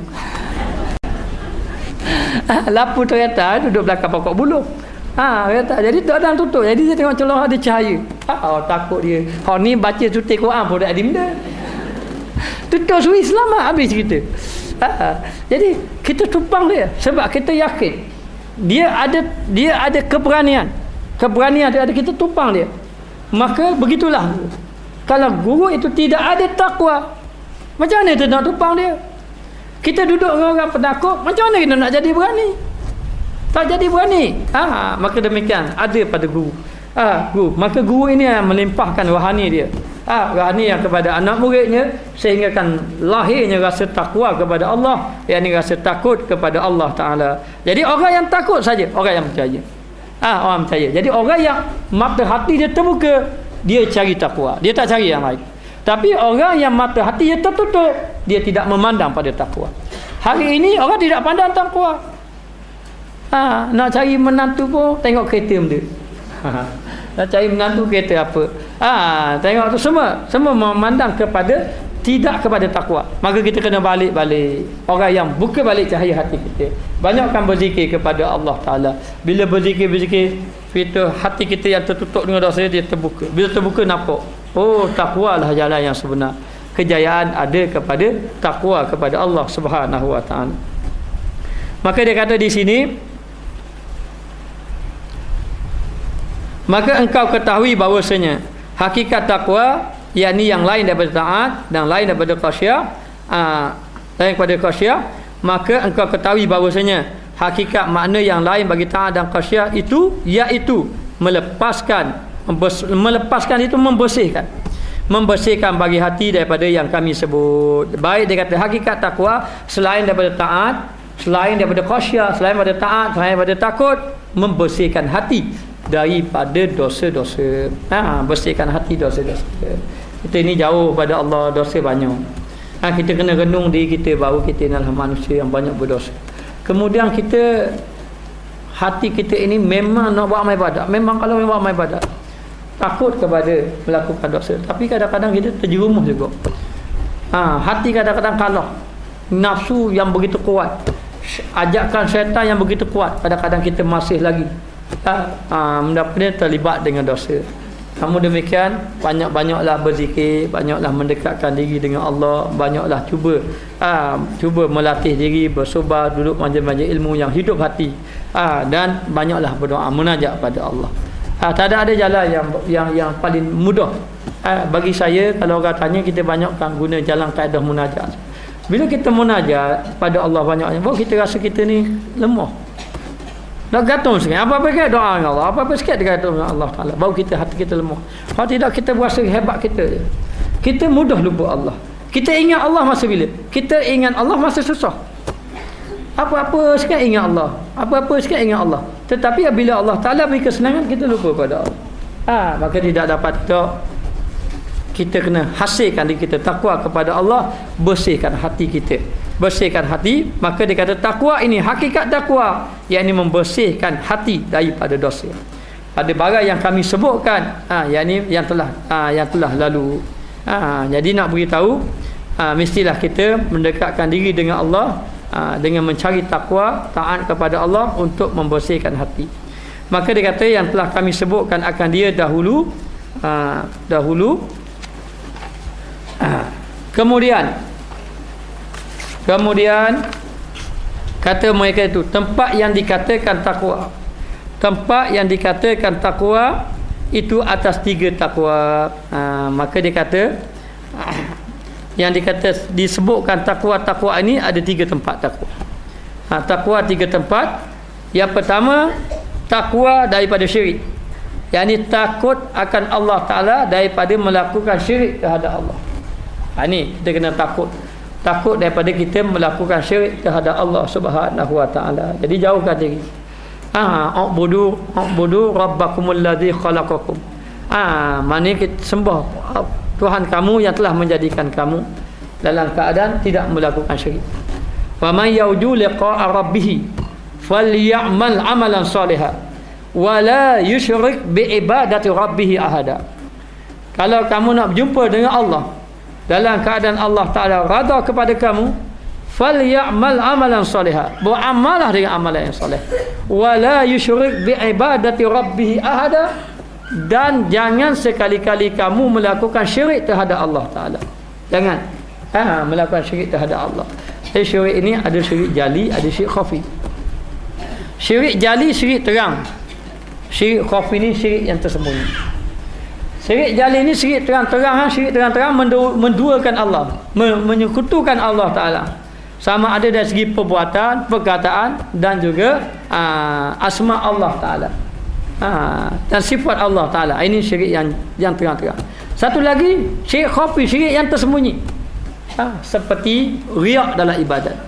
Lampu traktor duduk belakang pokok buluh. Jadi tak ada tutup. Jadi dia tengok celah ada cahaya. Takut dia. Ni baca suti Quran pun tak ada benda. Tutup suri selamat, habis cerita. Jadi kita tupang dia sebab kita yakin dia ada keberanian. Keberanian dia ada, kita tupang dia. Maka begitulah. Kalau guru itu tidak ada takwa, macam mana kita nak tupang dia? Kita duduk dengan orang penakut, macam mana kita nak jadi berani? Tak jadi berani. Maka demikian ada pada guru. Guru. Maka guru ini yang melimpahkan rohani dia. Rohani yang kepada anak muridnya, sehingga kan lahirnya rasa takwa kepada Allah, yakni rasa takut kepada Allah Ta'ala. Jadi orang yang takut saja orang yang percaya. Orang percaya. Jadi orang yang mata hati dia terbuka, dia cari takwa, dia tak cari yang lain. Tapi orang yang mata hati dia tertutup, dia tidak memandang pada takwa. Hari ini orang tidak pandang takwa. Nak cari menantu pun tengok kereta benda. Nak cari menantu kereta apa. Tengok tu semua memandang tidak kepada takwa. Maka kita kena balik orang yang buka balik cahaya hati kita. Banyakkan berzikir kepada Allah Ta'ala. Bila berzikir kita, hati kita yang tertutup dengan dosa dia terbuka. Bila terbuka nampak, takwa lah jalan yang sebenar. Kejayaan ada kepada takwa kepada Allah Subhanahu Wa Ta'ala. Maka dia kata di sini, maka engkau ketahui bahawasanya hakikat takwa, yakni yang lain daripada taat dan lain daripada khasyah, maka engkau ketahui bahawasanya hakikat makna yang lain bagi taat dan khasyah itu, iaitu melepaskan itu membersihkan bagi hati daripada yang kami sebut. Baik dia kata hakikat takwa selain daripada taat, selain daripada khasyah, selain daripada taat, selain daripada takut, membersihkan hati daripada dosa-dosa. Bersihkan hati dosa-dosa. Kita ni jauh pada Allah, dosa banyak. Kita kena renung diri kita bahawa kita adalah manusia yang banyak berdosa. Kemudian hati kita ini memang nak buat amal ibadat. Memang kalau buat amal ibadat, takut kepada melakukan dosa. Tapi kadang-kadang kita terjerumus juga. Hati kadang-kadang kalah. Nafsu yang begitu kuat, ajakan syaitan yang begitu kuat, kadang-kadang kita masih lagi mendapatnya terlibat dengan dosa. Namun demikian, banyak-banyaklah berzikir, banyaklah mendekatkan diri dengan Allah, banyaklah cuba melatih diri, bersubar, duduk majlis-majlis ilmu yang hidup hati, dan banyaklah berdoa, munajat pada Allah. Tak ada jalan yang paling mudah. Bagi saya, kalau orang tanya, kita banyakkan guna jalan kaedah munajat. Bila kita munajat pada Allah banyak, baru kita rasa kita ni lemah. Dah gantung sikit. Apa-apa sikit doa dengan Allah. Apa-apa sikit gantung dengan Allah Ta'ala. Baru hati kita lemah. Kalau tidak, kita berasa hebat kita je. Kita mudah lupa Allah. Kita ingat Allah masa bila? Kita ingat Allah masa susah. Apa-apa sikit ingat Allah. Apa-apa sikit ingat Allah. Tetapi bila Allah Ta'ala beri kesenangan, kita lupa pada Allah. Maka tidak dapat kita kena hasilkan diri kita takwa kepada Allah, bersihkan hati kita. Bersihkan hati, maka dia kata takwa ini hakikat takwa, yakni membersihkan hati daripada dosa. Ada barang yang kami sebutkan, yakni yang telah lalu. Jadi nak beritahu, mestilah kita mendekatkan diri dengan Allah, dengan mencari takwa, taat kepada Allah untuk membersihkan hati. Maka dia kata yang telah kami sebutkan akan dia dahulu. Kemudian kata mereka itu tempat yang dikatakan takwa itu atas 3 takwa. Maka dia kata yang disebutkan takwa ini ada 3 tempat takwa. Takwa 3 tempat. Yang pertama, takwa daripada syirik, yakni takut akan Allah Ta'ala daripada melakukan syirik terhadap Allah. Ini kita kena takut daripada kita melakukan syirik terhadap Allah Subhanahu Wa Ta'ala. Jadi jauhkan diri. U'budu rabbakumul ladzi khalaqakum. Maknanya kita sembah Tuhan kamu yang telah menjadikan kamu dalam keadaan tidak melakukan syirik. Wa man yarju liqa'a rabbih falyamal amalan salihan wa la yusyrik bi ibadati rabbih ahada. Kalau kamu nak berjumpa dengan Allah dalam keadaan Allah Ta'ala rada kepada kamu, falyamal amalan salihan, beramallah dengan amalan yang soleh, wala yusyrik bi ibadati rabbih ahada, dan jangan sekali-kali kamu melakukan syirik terhadap Allah Ta'ala. Jangan melakukan syirik terhadap Allah. Syirik ini ada syirik jali, ada syirik khafi. Syirik jali syirik terang, syirik khafi ini syirik yang tersembunyi. Syirik jali ini syirik terang-terang, syirik terang-terang menduakan Allah, menyekutukan Allah Ta'ala, sama ada dari segi perbuatan, perkataan, dan juga asma Allah Ta'ala, dan sifat Allah Ta'ala. Ini syirik yang terang-terang. Satu lagi syirik khafi, syirik yang tersembunyi, seperti riak dalam ibadat.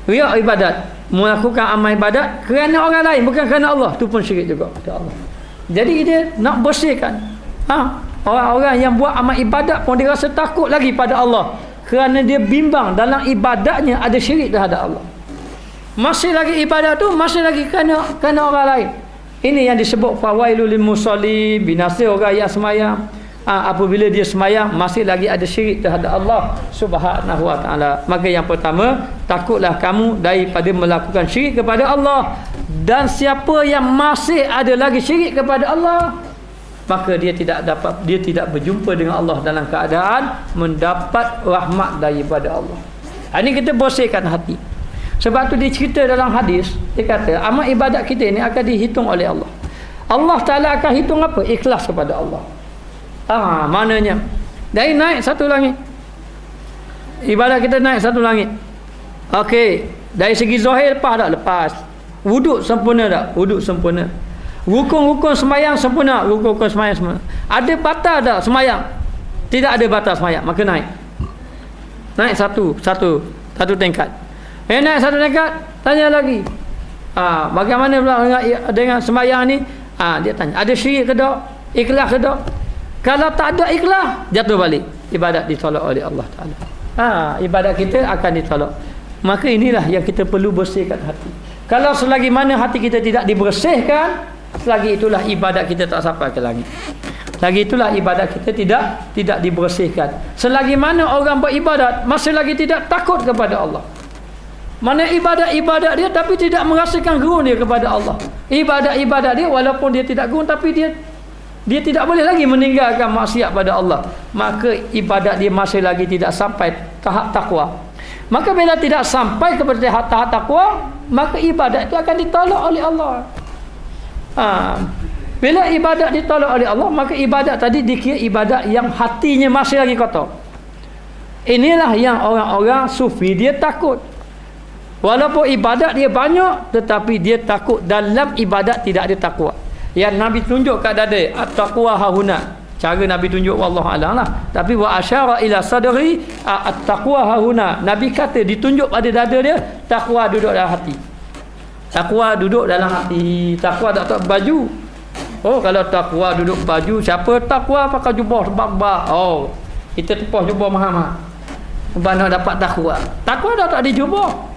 Riak ibadat, melakukan amal ibadat kerana orang lain, bukan kerana Allah, itu pun syirik juga kepada Allah. Jadi dia nak bersihkan. Orang-orang yang buat amal ibadat pun dia rasa takut lagi pada Allah, kerana dia bimbang dalam ibadatnya ada syirik terhadap Allah. Masih lagi ibadat tu masih lagi kerana orang lain. Ini yang disebut fawailul lil musalli, binasa orang yang semayang. Apabila dia semayang masih lagi ada syirik terhadap Allah Subhanahu Wa Ta'ala. Maka yang pertama, takutlah kamu daripada melakukan syirik kepada Allah. Dan siapa yang masih ada lagi syirik kepada Allah, maka dia tidak berjumpa dengan Allah dalam keadaan mendapat rahmat daripada Allah. Ini kita bersihkan hati. Sebab tu dicerita dalam hadis, dia kata amal ibadat kita ini akan dihitung oleh Allah. Allah Ta'ala akan hitung apa? Ikhlas kepada Allah. Maknanya dari naik satu langit, ibadat kita naik satu langit. Okey, dari segi zahir lepas tak? Lepas. Wuduk sempurna tak? Wuduk sempurna. Rukun-rukun semayang sempurna, rukun-rukun semayang sempurna. Ada batal tak semayang? Tidak ada batal semayang, maka naik satu tingkat. Naik satu tingkat, tanya lagi. Bagaimana pula dengan sembahyang ni? Dia tanya, ada syirik ke tak? Ikhlas ke tak? Kalau tak ada ikhlas, jatuh balik. Ibadat ditolak oleh Allah Ta'ala. Ibadat kita akan ditolak. Maka inilah yang kita perlu bersihkan hati. Kalau selagi mana hati kita tidak dibersihkan, selagi itulah ibadat kita tak sampai ke langit. Lagi itulah ibadat kita tidak dibersihkan. Selagi mana orang beribadat masih lagi tidak takut kepada Allah. Mana ibadat dia tapi tidak merasakan gerun dia kepada Allah. Ibadat dia walaupun dia tidak gerun tapi dia tidak boleh lagi meninggalkan maksiat pada Allah. Maka ibadat dia masih lagi tidak sampai tahap takwa. Maka bila tidak sampai kepada tahap takwa, maka ibadat itu akan ditolak oleh Allah. Bila ibadat ditolak oleh Allah, maka ibadat tadi dikira ibadat yang hatinya masih lagi kotor. Inilah yang orang-orang sufi dia takut. Walaupun ibadat dia banyak, tetapi dia takut dalam ibadat tidak ada takwa. Yang Nabi tunjuk kat dada, at-taqwa hahuna. Cara Nabi tunjuk wallahu a'lam lah. Tapi wa asyara ila sadri, at-taqwa hahuna. Nabi kata ditunjuk pada dada dia, takwa duduk dalam hati. Takwa duduk dalam hati. Takwa tak baju. Kalau takwa duduk baju, siapa takwa pakai jubah sebab kita tepah jubah mahal-mahal. Mana dapat takwa? Takwa dah tak di jubah.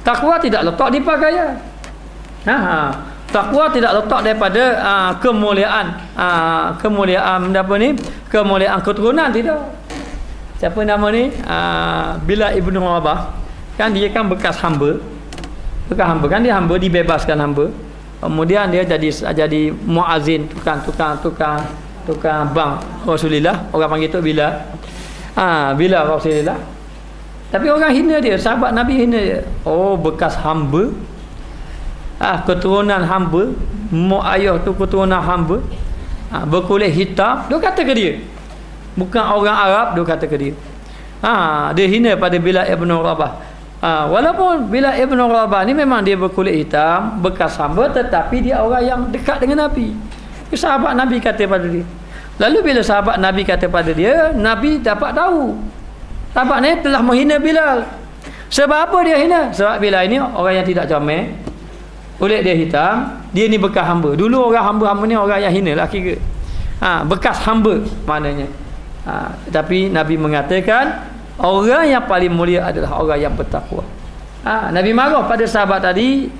Takwa tidak letak di pakaian. Takwa tidak letak daripada kemuliaan apa ni? Kemuliaan keturunan, tidak. Siapa nama ni? Bilal ibn Rabah. Kan dia kan bekas hamba. Bekas hamba kan, dia hamba, dibebaskan hamba. Kemudian dia jadi muazzin, tukang bank Rasulullah. Orang panggil tu Bilal. Bilal Rasulullah. Tapi orang hina dia, sahabat Nabi hina dia. Bekas hamba. Keturunan hamba, mak ayah tu keturunan hamba. Berkulit hitam, dia kata ke dia. Bukan orang Arab, dia kata ke dia. Dia hina pada Bilal ibn Rabah. Walaupun Bilal ibn Rabah ni memang dia berkulit hitam, bekas hamba, tetapi dia orang yang dekat dengan Nabi. Sahabat Nabi kata pada dia. Lalu bila sahabat Nabi kata pada dia, Nabi dapat tahu sahabat ni telah menghina Bilal. Sebab apa dia hina? Sebab Bilal ini orang yang tidak comel, kulit dia hitam, dia ni bekas hamba. Dulu orang hamba-hamba ni orang yang hina lah kira. Bekas hamba maknanya. Tapi Nabi mengatakan orang yang paling mulia adalah orang yang bertakwa. Nabi marah pada sahabat tadi,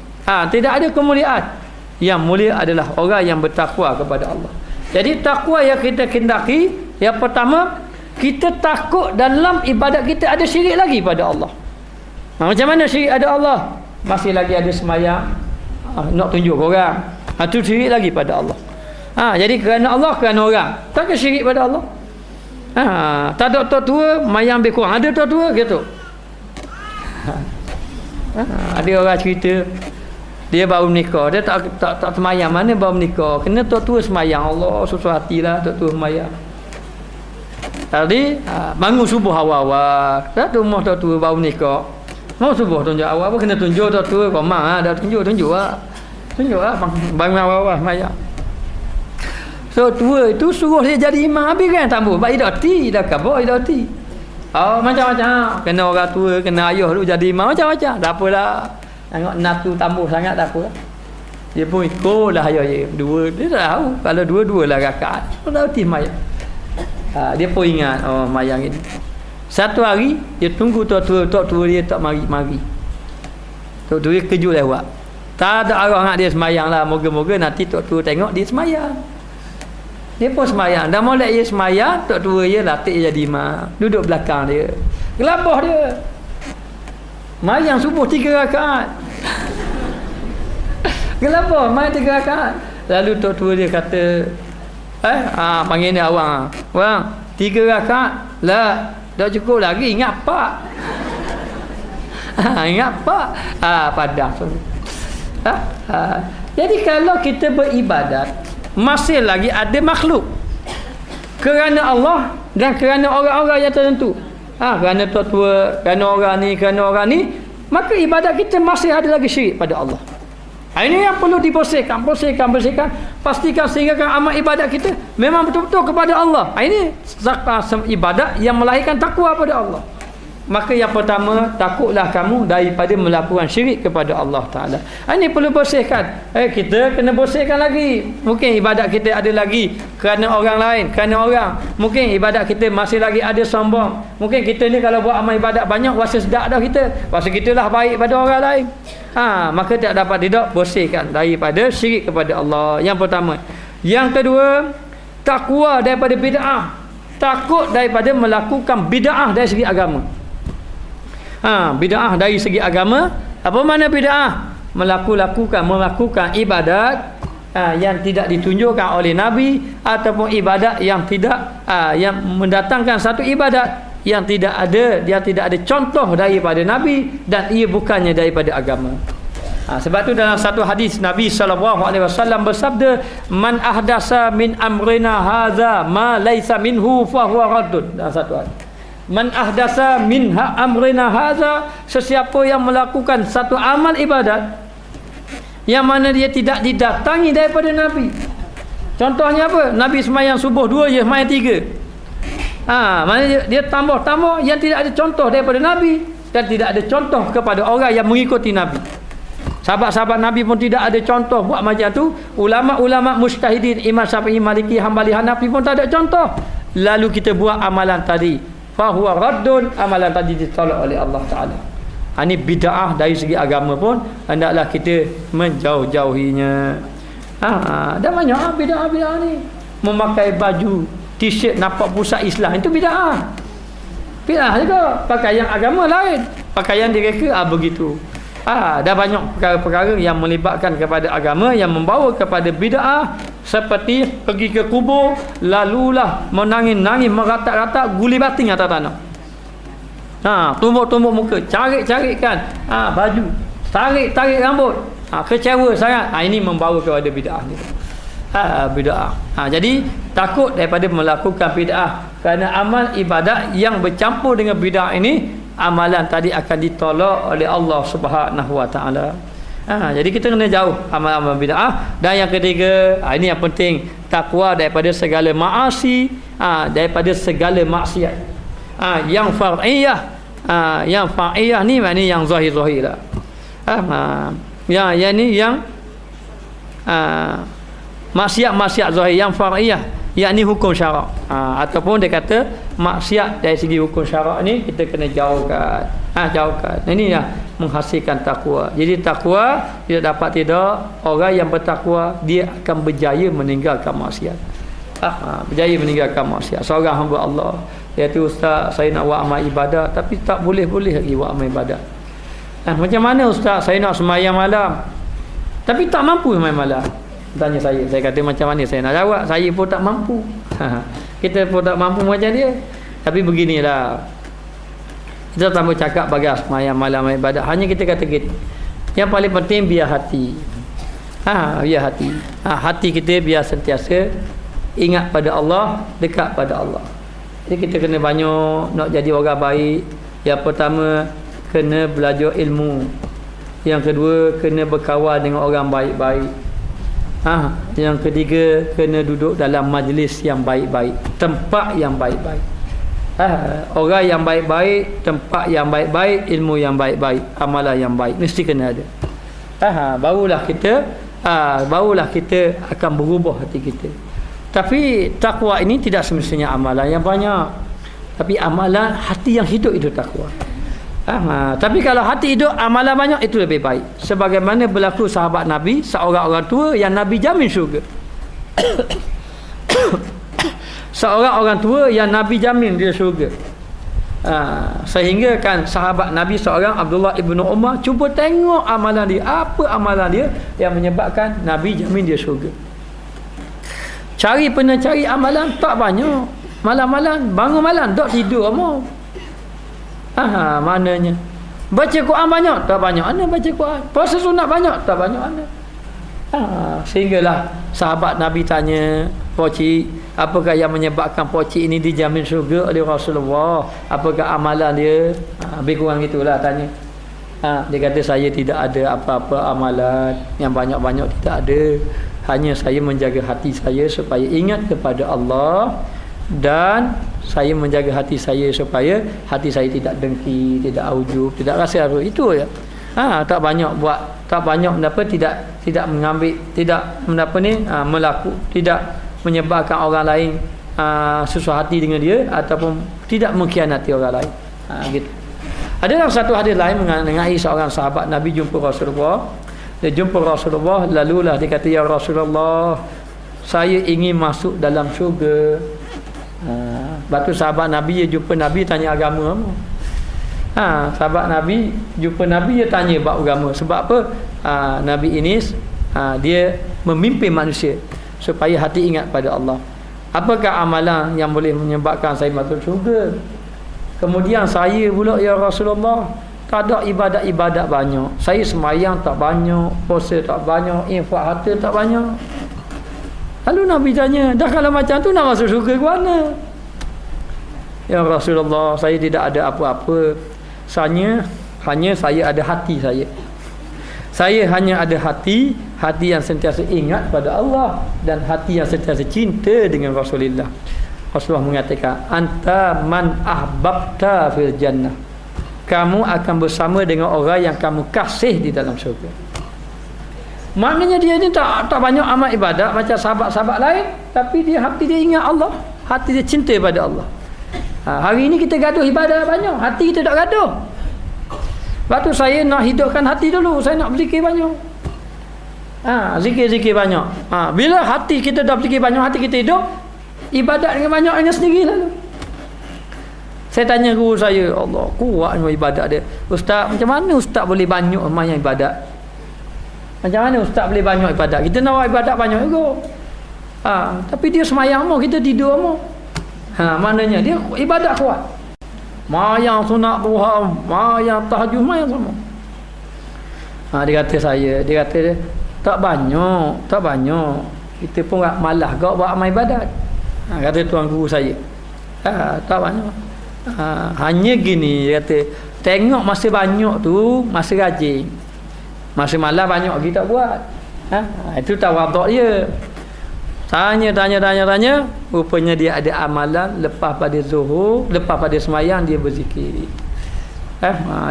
tidak ada kemuliaan. Yang mulia adalah orang yang bertakwa kepada Allah. Jadi takwa yang kita kendaki, yang pertama, kita takut dalam ibadat kita ada syirik lagi pada Allah. Macam mana syirik ada Allah? Masih lagi ada semayang, nak tunjuk orang. Itu syirik lagi pada Allah. Jadi kerana Allah, kerana orang. Tak ke syirik pada Allah? Tak ada tok tua, mayang lebih kurang. Ada tok tua gitu. Ada orang cerita dia baru menikah, dia tak semayang, mana baru menikah, kena tok tua semayang. Allah susah hatilah tok tua semayang. Tadi bangun subuh awal-awal, dah tu rumah tok tua baru menikah. Mau subuh tunjuk awal, kena tunjuk tok tua komang dah tunjuk lah. Bangun awal-awal semayang. So tua itu suruh dia jadi imam, habis kan tambah baik idati dah kabur idati. Macam-macam. Kena orang tua, kena ayah tu jadi imam, macam-macam. Tak apalah. Tengok nafsu tambah sangat tak apa. Dia pun ikutlah ayah dia. Dia tahu kalau dua-dua lah rakaat. Dah hati mayang. Dia pun ingat mayang ini. Satu hari dia tunggu tok tua dia tak mari. Tok tua dia kejut lewat. Tak ada arah nak dia semayang lah. Moga-moga nanti tok tua tengok dia semayang. Dia pun semayang. Dah molek dia semayang, tok tua dia latih jadi imam. Duduk belakang dia. Gelabah dia. Mayang subuh 3 rakaat. Gelabah mayang 3 rakaat. Lalu tok tua dia kata, panggil dia awang. Wang, 3 rakaat. Lah, dah cukup lagi. Ingat pak. Ingat pak. Padah. Jadi kalau kita beribadat, masih lagi ada makhluk kerana Allah dan kerana orang-orang yang tertentu. Kerana tok tua, kerana orang ni, maka ibadat kita masih ada lagi syirik pada Allah. Ini yang perlu dibersihkan. Pastikan sehingga amal ibadat kita memang betul-betul kepada Allah. Ini ibadat yang melahirkan takwa pada Allah. Maka yang pertama, takutlah kamu daripada melakukan syirik kepada Allah Ta'ala. Ini perlu bersihkan. Kita kena bersihkan lagi. Mungkin ibadat kita ada lagi kerana orang lain, kerana orang. Mungkin ibadat kita masih lagi ada sombong. Mungkin kita ni kalau buat amal ibadat banyak, rasa sedap dah kita. Rasa kita lah baik pada orang lain. Maka tak dapat tidak bersihkan daripada syirik kepada Allah. Yang pertama. Yang kedua, takwa daripada bid'ah. Takut daripada melakukan bid'ah dari segi agama. Bid'ah dari segi agama. Apa mana bid'ah? Melakukan ibadat yang tidak ditunjukkan oleh Nabi, ataupun ibadat yang tidak yang mendatangkan satu ibadat yang tidak ada contoh daripada Nabi, dan ia bukannya daripada agama. Sebab tu dalam satu hadis Nabi SAW bersabda, man ahdasa min amrina hadza ma laisa minhu fa huwa raddun. Dalam satu hadis, man ahdasa min amrina hadza, sesiapa yang melakukan satu amal ibadat yang mana dia tidak didatangi daripada Nabi. Contohnya apa? Nabi sembahyang subuh 2 je, sembahyang 3. Mana dia tambah yang tidak ada contoh daripada Nabi, dan tidak ada contoh kepada orang yang mengikuti Nabi. Sahabat-sahabat Nabi pun tidak ada contoh buat macam tu. Ulama-ulama mujtahidin, Imam Syafi'i, Maliki, Hambali, Hanafi pun tak ada contoh. Lalu kita buat amalan tadi, fa huwa raddun, amalan tadi ditolak oleh Allah Ta'ala. Ini bid'ah dari segi agama pun hendaklah kita menjauh-jauhinya. Dah banyak bid'ah ni. Memakai baju t-shirt nampak pusat Islam, itu bid'ah. Bid'ah juga. Pakaian agama lain, pakaian direka begitu. Dah banyak perkara-perkara yang melibatkan kepada agama, yang membawa kepada bid'ah, seperti pergi ke kubur, lalulah menangis-nangis, meratak-ratak, guli bating atas tanah. Tumbuk-tumbuk muka, carik-carikkan baju, tarik-tarik rambut, kecewa sangat. Ini membawa kepada bid'ah ni. Bid'ah. Jadi takut daripada melakukan bid'ah, kerana amal ibadat yang bercampur dengan bid'ah ini, amalan tadi akan ditolak oleh Allah Subhanahu Wa Taala. Jadi kita kena jauh amal-amal bid'ah. Dan yang ketiga, ini yang penting, takwa daripada segala maasi, daripada segala maksiat. Yang far'iyah, yang far'iyah ni maknanya yang zahir-zahir lah. Yang ni yang maksiat zahir. Yang far'iyah, yakni hukum syarak. Ataupun dia kata maksiat dari segi hukum syarak ni kita kena jauhkan. Jauhkan. Ini yang menghasilkan takwa. Jadi takwa tidak dapat tidak, orang yang bertakwa dia akan berjaya meninggalkan maksiat. Berjaya meninggalkan maksiat. Seorang hamba Allah, iaitu ustaz, saya nak buat amal ibadat tapi tak boleh-boleh lagi buat amal ibadat. Macam mana ustaz, saya nak sembahyang malam tapi tak mampu sembahyang malam? Tanya saya kata macam mana saya nak jawab? Saya pun tak mampu. Kita pun tak mampu macam dia. Tapi beginilah, kita tak boleh cakap bagas sembahyang malam ibadat. Hanya kita kata yang paling penting biar hati. Biar hati. Hati kita biar sentiasa ingat pada Allah, dekat pada Allah. Jadi kita kena banyak nak jadi orang baik. Yang pertama, kena belajar ilmu. Yang kedua, kena berkawan dengan orang baik-baik. Yang ketiga, kena duduk dalam majlis yang baik-baik, tempat yang baik-baik. Orang yang baik-baik, tempat yang baik-baik, ilmu yang baik-baik, amalan yang baik, mesti kena ada. Barulah kita akan berubah hati kita. Tapi takwa ini tidak semestinya amalan yang banyak, tapi amalan hati yang hidup itu takwa. Tapi kalau hati hidup amalan banyak, itu lebih baik. Sebagaimana berlaku sahabat Nabi, seorang orang tua yang Nabi jamin syurga. Seorang orang tua yang Nabi jamin dia syurga. Sehingga kan sahabat Nabi seorang Abdullah ibnu Umar cuba tengok amalan dia, apa amalan dia yang menyebabkan Nabi jamin dia syurga. Pernah cari amalan tak banyak. Malam-malam bangun malam tak tidur amal. Maknanya baca Quran banyak tak banyak mana baca Quran. Puasa sunat banyak tak banyak mana. Sehinggalah sahabat Nabi tanya, "Pocik, apakah yang menyebabkan pocik ini dijamin syurga oleh Rasulullah? Apakah amalan dia?" Lebih kurang gitulah tanya. Dia kata, "Saya tidak ada apa-apa amalan yang banyak-banyak, tidak ada. Hanya saya menjaga hati saya supaya ingat kepada Allah dan saya menjaga hati saya supaya hati saya tidak dengki, tidak ujub, tidak rasa apa. Itu ya. Tak banyak buat, tak banyak tidak mengambil, tidak melaku, tidak menyebabkan orang lain susah hati dengan dia ataupun tidak mengkhianati orang lain. Gitu. Ada dalam satu hadis lain mengenai seorang sahabat Nabi jumpa Rasulullah. Dia jumpa Rasulullah, lalulah dia kata, ya Rasulullah, saya ingin masuk dalam syurga. Batu sahabat Nabi, dia jumpa Nabi tanya agama. Sahabat Nabi jumpa Nabi, dia tanya bab agama. Sebab apa? Nabi ini dia memimpin manusia supaya hati ingat pada Allah. Apakah amalan yang boleh menyebabkan saya masuk syurga? Kemudian saya pula, ya Rasulullah, tak ada ibadat-ibadat banyak. Saya sembahyang tak banyak, puasa tak banyak, infak harta tak banyak. Lalu Nabi tanya, dah kalau macam tu nak masuk syurga ke mana? Ya Rasulullah, saya tidak ada apa-apa. Hanya saya ada hati saya. Saya hanya ada hati yang sentiasa ingat pada Allah dan hati yang sentiasa cinta dengan Rasulullah. Rasulullah mengatakan, anta man ahbabta fil jannah. Kamu akan bersama dengan orang yang kamu kasih di dalam syurga. Maknanya dia ni tak banyak amal ibadat macam sahabat-sahabat lain, tapi hati dia ingat Allah, hati dia cinta pada Allah. Hari ini kita gaduh ibadat banyak, hati kita tak gaduh. Lepas tu saya nak hidupkan hati dulu, saya nak berzikir banyak. Zikir-zikir banyak. Bila hati kita dah berzikir banyak, hati kita hidup, ibadat dengan banyak dengan sendiri lalu. Saya tanya guru saya, Allah, kuatnya ibadat dia. Ustaz, macam mana ustaz boleh banyak banyak ibadat? Macam mana ustaz boleh banyak ibadat? Kita nak ibadat banyak juga. Tapi dia semayang mau, kita tidur mau. Maknanya dia ibadat kuat. Mayang sunat duha, mayang tahajud, mayang sama. Dia kata tak banyak. Kita pun malas gak buat amal ibadat. Kata tuan guru saya. Tak banyak. Hanya gini, dia kata, tengok masa banyak tu masa rajin. Masa malas banyak kita buat. Itu tawaduk dia. Tanya, rupanya dia ada amalan lepas pada zuhur, lepas pada semayang dia berzikir.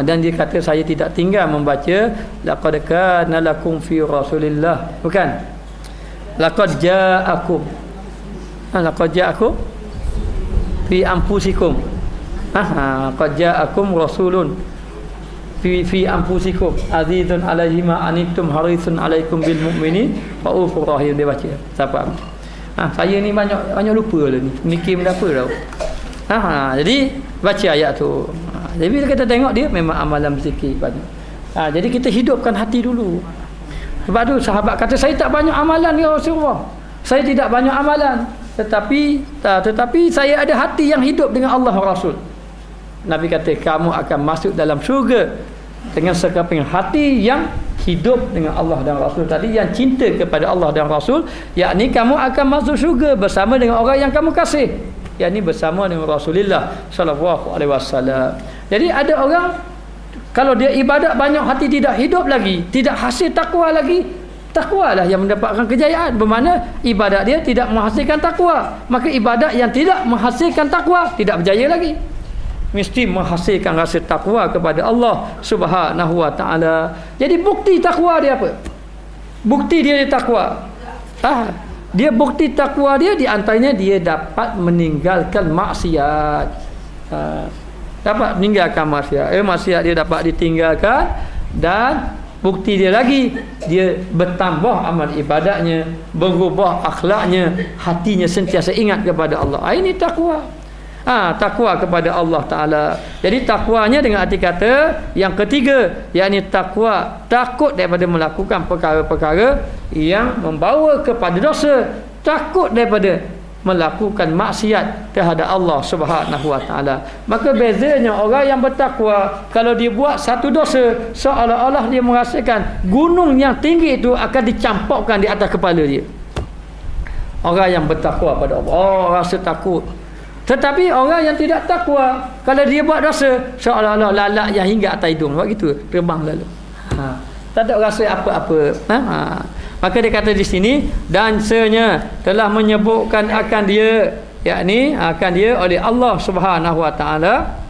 Dan dia kata, saya tidak tinggal membaca laqad kana lakum fi Rasulillah. Bukan. Laqad ja'akum fi anfusikum. Qad ja'akum rasulun fi anfusikum azizun alaihi ma anittum harisun alaikum bil mu'minin raufur rahim. Dia baca siapa? Saya ni banyak lupa lah ni. Mikir benda apa tau. Jadi baca ayat tu. Jadi bila kita tengok dia memang amalan berzikir banyak. Jadi kita hidupkan hati dulu. Sebab tu sahabat kata, saya tak banyak amalan ya Rasulullah. Saya tidak banyak amalan, tetapi saya ada hati yang hidup dengan Allah Rasul. Nabi kata, kamu akan masuk dalam syurga dengan sekeping hati yang hidup dengan Allah dan Rasul tadi, yang cinta kepada Allah dan Rasul, yakni kamu akan masuk syurga bersama dengan orang yang kamu kasih, yakni bersama dengan Rasulullah sallallahu alaihi wasallam. Jadi ada orang kalau dia ibadat banyak, hati tidak hidup lagi, tidak hasil takwa lagi. Takwa lah yang mendapatkan kejayaan. Bermakna ibadat dia tidak menghasilkan takwa, maka ibadat yang tidak menghasilkan takwa tidak berjaya lagi. Mesti menghasilkan rasa takwa kepada Allah Subhanahu wa taala. Jadi bukti takwa dia apa? Bukti dia takwa. Dia bukti takwa dia di antaranya dia dapat meninggalkan maksiat. Dapat meninggalkan maksiat. Maksiat dia dapat ditinggalkan, dan bukti dia lagi, dia bertambah amal ibadatnya, berubah akhlaknya, hatinya sentiasa ingat kepada Allah. Ini takwa. Takwa kepada Allah Ta'ala. Jadi takwanya dengan arti kata yang ketiga, yakni takwa takut daripada melakukan perkara-perkara yang membawa kepada dosa, takut daripada melakukan maksiat terhadap Allah Subhanahu wa taala. Maka bezanya orang yang bertakwa, kalau dia buat satu dosa, seolah-olah dia merasakan gunung yang tinggi itu akan dicampakkan di atas kepala dia. Orang yang bertakwa pada Allah, rasa takut. Tetapi orang yang tidak takwa, kalau dia buat dosa, seolah-olah lalat yang hingga atas hidung, buat gitu, terbang lalu. Tak ada rasa apa-apa. Maka dia kata di sini, dan senya telah menyebutkan akan dia yakni akan dia oleh Allah Subhanahu wa taala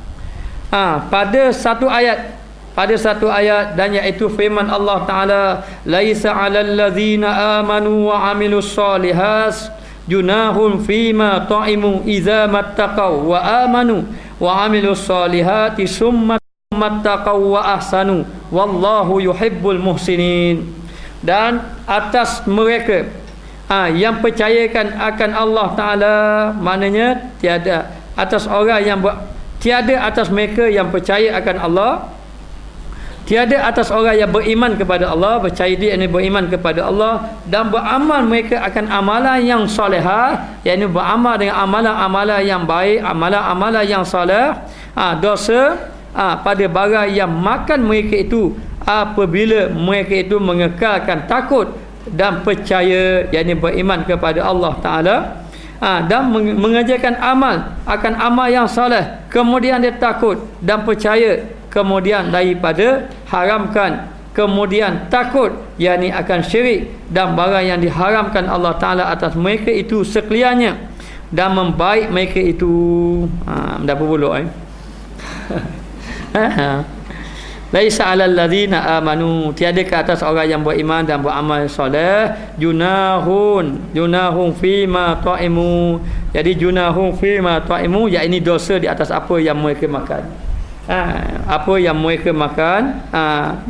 pada satu ayat dan iaitu firman Allah taala laisa 'alal ladzina amanu wa 'amilus solihat junahun fima ta'imu idza mattaqaw wa amanu wa 'amilus solihati summa mattaqaw wa ahsanu wallahu yuhibbul muhsinin. Dan atas mereka yang percayakan akan Allah taala, maknanya tiada atas mereka yang percaya akan Allah, tiada atas orang yang beriman kepada Allah, percaya dia ini beriman kepada Allah dan beramal mereka akan amalan yang solehah, iaitu beramal dengan amalan-amalan yang baik, amalan-amalan yang soleh, dosa pada barang yang makan mereka itu apabila mereka itu mengekalkan takut dan percaya, iaitu beriman kepada Allah Ta'ala, dan mengerjakan akan amal yang soleh, kemudian dia takut dan percaya, kemudian daripada haramkan, kemudian takut yakni akan syirik dan barang yang diharamkan Allah Ta'ala atas mereka itu sekaliannya, dan membaik mereka itu berapa puluh laisa 'alal ladzina amanu, tiada ke atas orang yang beriman dan beramal soleh, junahun fima ta'imu, jadi junahun fima ta'imu yakni dosa di atas apa yang mereka makan. Apa yang mereka makan,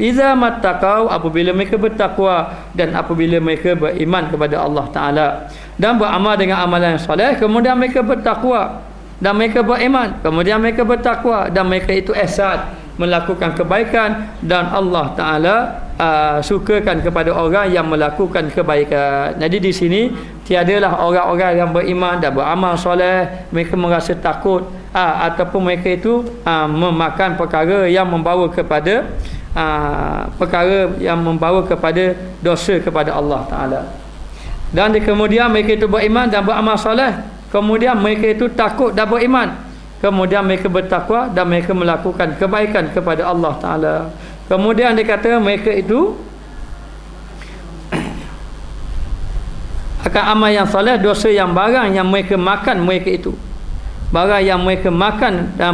iza mattaqau, apabila mereka bertakwa dan apabila mereka beriman kepada Allah Ta'ala dan beramal dengan amalan yang soleh, kemudian mereka bertakwa dan mereka beriman, kemudian mereka bertakwa dan mereka itu ihsan, melakukan kebaikan, dan Allah Ta'ala sukakan kepada orang yang melakukan kebaikan. Jadi di sini tiadalah orang-orang yang beriman dan beramal soleh mereka merasa takut ataupun mereka itu memakan perkara yang membawa kepada dosa kepada Allah Ta'ala. Dan kemudian mereka itu beriman dan beramal soleh, kemudian mereka itu takut dan beriman, kemudian mereka bertakwa dan mereka melakukan kebaikan kepada Allah Ta'ala. Kemudian dia kata mereka itu akan amal yang soleh, dosa yang barang yang mereka makan, mereka itu barang yang mereka makan dan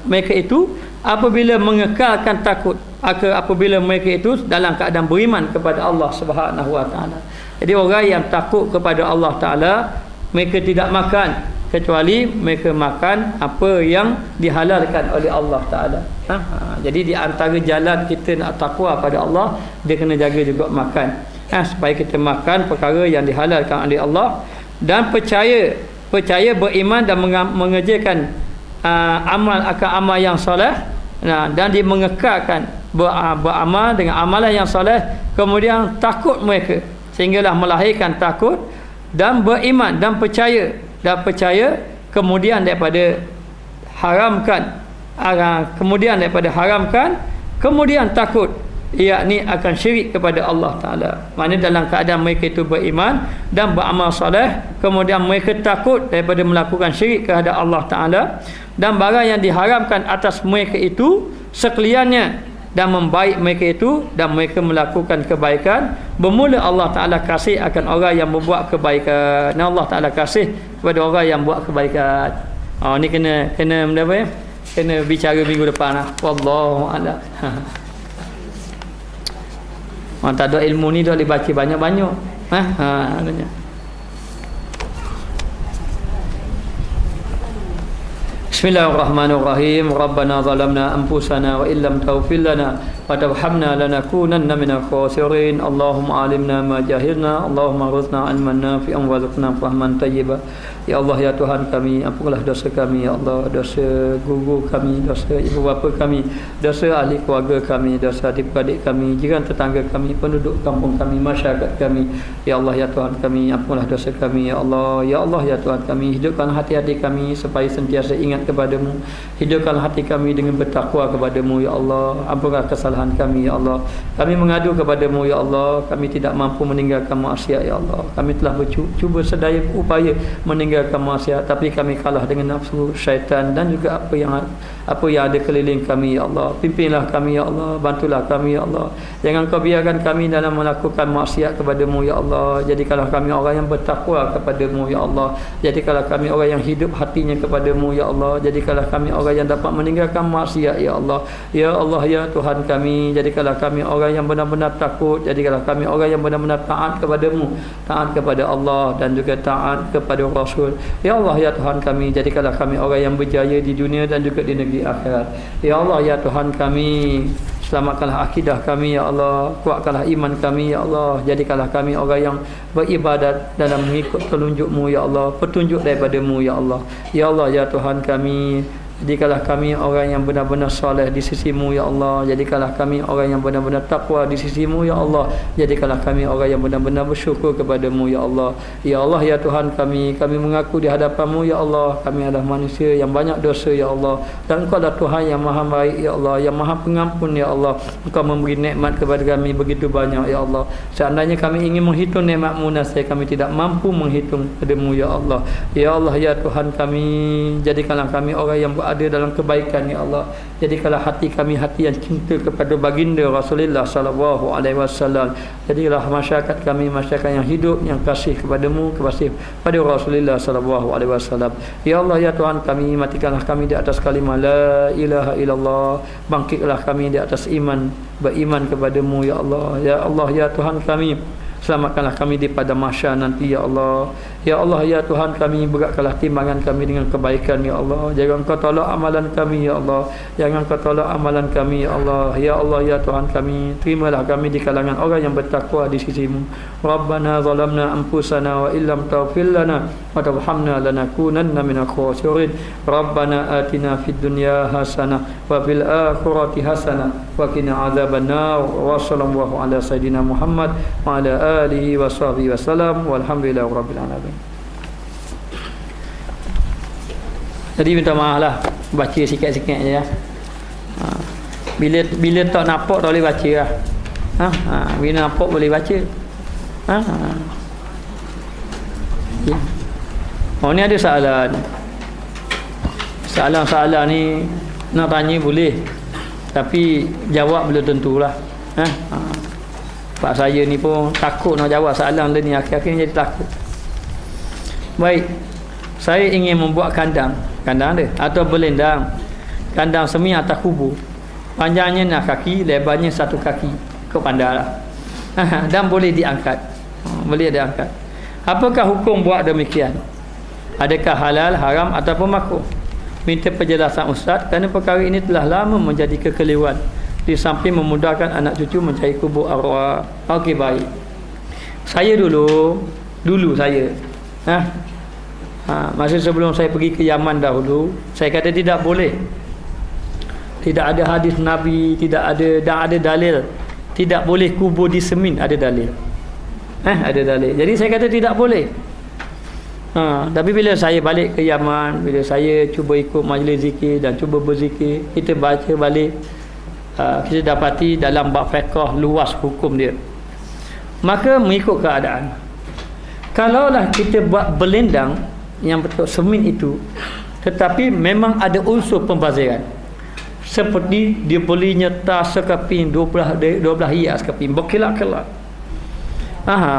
mereka itu apabila mengekalkan takut, apabila mereka itu dalam keadaan beriman kepada Allah Subhanahu wa taala. Jadi orang yang takut kepada Allah Ta'ala, mereka tidak makan kecuali mereka makan apa yang dihalalkan oleh Allah Ta'ala. Jadi di antara jalan kita nak takwa pada Allah, dia kena jaga juga makan, supaya kita makan perkara yang dihalalkan oleh Allah, dan percaya beriman dan mengerjakan amal yang soleh, dan dia mengekalkan beramal dengan amalan yang soleh, kemudian takut mereka sehinggalah melahirkan takut, dan beriman dan percaya kemudian daripada haramkan, kemudian takut, yakni akan syirik kepada Allah Ta'ala. Maknanya dalam keadaan mereka itu beriman dan beramal soleh, kemudian mereka takut daripada melakukan syirik kepada Allah Ta'ala dan barang yang diharamkan atas mereka itu sekaliannya, dan membaik mereka itu dan mereka melakukan kebaikan. Bermula Allah Ta'ala kasih akan orang yang membuat kebaikan. Allah Ta'ala kasih kepada orang yang buat kebaikan. Ni kena apa ya? Kena bicara minggu depan lah. Wallahu a'lam. Orang tak ada ilmu ni dah dibaca banyak-banyak. Adanya. Bismillahirrahmanirrahim. Rabbana zalamna anfusana wa illam taghfir lana wa tarhamna lanakunanna minal khasirin. Allahumma alimna ma jahilna, Allahumma rzuqna ilman nafi'an warzuqna fahman thayyiban. Ya Allah, ya Tuhan kami, ampunilah dosa kami, ya Allah, dosa guru kami, dosa ibu bapa kami, dosa ahli keluarga kami, dosa adik-adik kami, jiran tetangga kami, penduduk kampung kami, masyarakat kami. Ya Allah, ya Tuhan kami, ampunilah dosa kami, ya Allah. Ya Allah, ya Tuhan kami, hidupkan hati-hati kami supaya sentiasa ingat kepadamu, hidupkan hati kami dengan bertakwa kepadamu, ya Allah. Ampunlah kesalahan kami, ya Allah. Kami mengadu kepadamu, ya Allah. Kami tidak mampu meninggalkan maksiat, ya Allah. Kami telah cuba sedaya upaya meninggalkan maksiat, tapi kami kalah dengan nafsu, syaitan, dan juga apa yang apa yang ada keliling kami ya Allah. Pimpinlah kami ya Allah, bantulah kami ya Allah. Jangan kau biarkan kami dalam melakukan maksiat kepadamu ya Allah. Jadikanlah kami orang yang bertakwa kepadamu ya Allah. Jadikanlah kami orang yang hidup hatinya kepadamu ya Allah. Jadikanlah kami orang yang dapat meninggalkan maksiat ya Allah. Ya Allah ya Tuhan kami, jadikanlah kami orang yang benar-benar takut. Jadikanlah kami orang yang benar-benar taat kepadamu, taat kepada Allah dan juga taat kepada Rasul. Ya Allah ya Tuhan kami, jadikanlah kami orang yang berjaya di dunia dan juga di negeri akhirat. Ya Allah ya Tuhan kami, selamatkanlah akidah kami ya Allah, kuatkanlah iman kami ya Allah. Jadikanlah kami orang yang beribadat dalam mengikut telunjuk-Mu ya Allah, petunjuk daripada-Mu ya Allah. Ya Allah ya Tuhan kami, jadikanlah kami orang yang benar-benar soleh di sisi-Mu ya Allah. Jadikanlah kami orang yang benar-benar takwa di sisi-Mu ya Allah. Jadikanlah kami orang yang benar-benar bersyukur kepada-Mu ya Allah. Ya Allah ya Tuhan kami mengaku di hadapan-Mu ya Allah, kami adalah manusia yang banyak dosa ya Allah, dan Engkau adalah Tuhan yang maha baik ya Allah, yang maha pengampun ya Allah. Engkau memberi nikmat kepada kami begitu banyak ya Allah. Seandainya kami ingin menghitung nikmat-Mu, nasib kami tidak mampu menghitung padamu ya Allah. Ya Allah ya Tuhan kami, jadikanlah kami orang yang ada dalam kebaikan ya Allah. Jadikanlah hati kami hati yang cinta kepada baginda Rasulullah sallallahu alaihi wasallam. Jadilah masyarakat kami masyarakat yang hidup yang kasih kepadamu, kasih pada Rasulullah sallallahu alaihi wasallam. Ya Allah ya Tuhan kami, matikanlah kami di atas kalimah la ilaha illallah. Bangkitlah kami di atas iman, beriman kepadamu ya Allah. Ya Allah ya Tuhan kami, selamatkanlah kami di pada mahsyar nanti ya Allah. Ya Allah ya Tuhan kami, beratkanlah timbangan kami dengan kebaikan ya Allah. Jangan Kau tolak amalan kami ya Allah. Jangan Kau tolak amalan kami ya Allah. Ya Allah ya Tuhan kami, terimalah kami di kalangan orang yang bertakwa di sisi-Mu. Rabbana zalamna anfusana wa illam taghfir lana wa tarhamna lanakunanna minal khasirin. Rabbana atina fid dunya hasanah wa fil akhirati hasanah wa qina adzabannar. Wa sallallahu ala sayidina Muhammad wa ala alihi wa sahbihi wasallam walhamdulillahi rabbil alamin. Jadi minta maaf lah, baca sikit-sikit je ya. Bila tak nampak tak boleh baca lah. Bila nampak boleh baca. Ya. Oh ni ada soalan. Soalan-soalan ni nak tanya boleh, tapi jawab belum tentulah. Pak saya ni pun takut nak jawab soalan ni, akhir-akhir ni jadi takut. Baik, saya ingin membuat kandang dia atau berlendang, kandang semi atas kubur. Panjangnya 6 kaki, lebarnya 1 kaki. Kau pandailah. Dan boleh diangkat. Boleh diangkat. Apakah hukum buat demikian? Adakah halal, haram ataupun makruh? Minta penjelasan ustaz, kerana perkara ini telah lama menjadi kekeliruan, di samping memudahkan anak cucu mencari kubur arwah. Okey, baik. Saya dulu saya masa sebelum saya pergi ke Yaman dahulu, saya kata tidak boleh. Tidak ada hadis Nabi, tidak ada dalil tidak boleh kubur di semin, ada dalil. Ada dalil. Jadi saya kata tidak boleh. Tapi bila saya balik ke Yaman, bila saya cuba ikut majlis zikir dan cuba berzikir, kita baca balik, kita dapati dalam bab fiqh luas hukum dia. Maka mengikut keadaan, kalaulah kita buat berlendang yang betul semin itu, tetapi memang ada unsur pembaziran, seperti dia boleh nyerta sekeping 12 hias sekeping berkilat-kilat.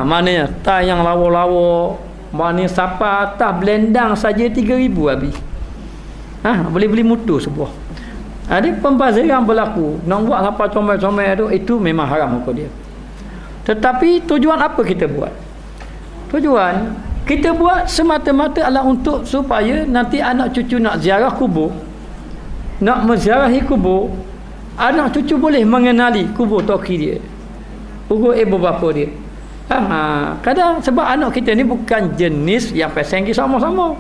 Maknanya tak yang lawa-lawa, maknanya siapa atas berlendang saja 3,000 habis. Boleh beli motor sebuah. Ada pembaziran berlaku, nak buat apa comel-comel tu, itu memang haram hukum dia. Tetapi tujuan apa kita buat? Tujuan kita buat semata-mata adalah untuk supaya nanti anak cucu nak ziarah kubur, nak menziarahi kubur, anak cucu boleh mengenali kubur toki dia, kubur ibu bapa dia. Kadang sebab anak kita ni bukan jenis yang pasang sama-sama.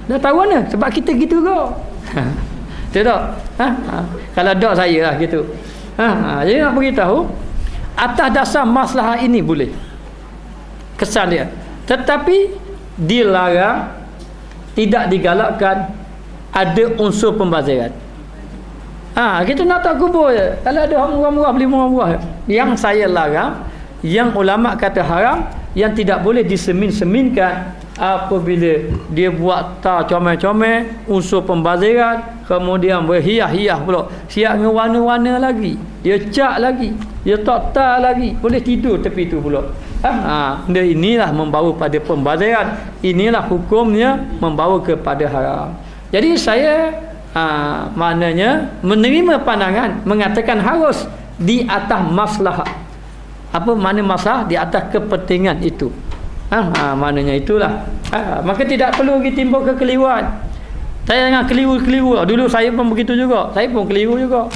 Dah tahu mana? Sebab kita gitu kau. Betul tak? Kalau dok saya lah gitu. Jadi nak beritahu, atas dasar masalah ini boleh. Kesan dia. Tetapi dilarang, tidak digalakkan ada unsur pembaziran. Kita nak tak kubur je. Kalau ada orang murah-murah beli murah-murah. Yang saya larang, yang ulama kata haram, yang tidak boleh disemin-seminkan apabila dia buat comel-comel, unsur pembaziran, kemudian berhias-hias pula, siap dengan warna-warna lagi, dia cat lagi, dia tak lagi, boleh tidur tepi tu pula. Inilah membawa pada pembaziran, inilah hukumnya membawa kepada haram. Jadi saya maknanya menerima pandangan mengatakan harus di atas maslahat. Apa makna masalah? Di atas kepentingan itu. Maknanya itulah. Maka tidak perlu timbul kekeliruan. Saya jangan keliru-keliru. Dulu saya pun begitu juga. Saya pun keliru juga.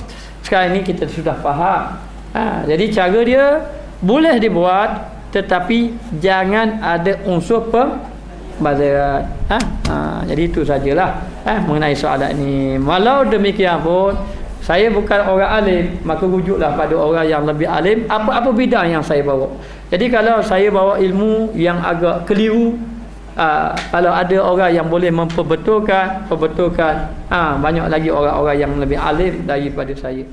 Sekarang ini kita sudah faham. Jadi cara dia boleh dibuat, tetapi jangan ada unsur pembaziran. Jadi itu sajalah mengenai soalan ini. Walau demikian pun, saya bukan orang alim, maka rujuklah pada orang yang lebih alim. Apa bidang yang saya bawa. Jadi kalau saya bawa ilmu yang agak keliru, kalau ada orang yang boleh memperbetulkan, banyak lagi orang-orang yang lebih alim daripada saya.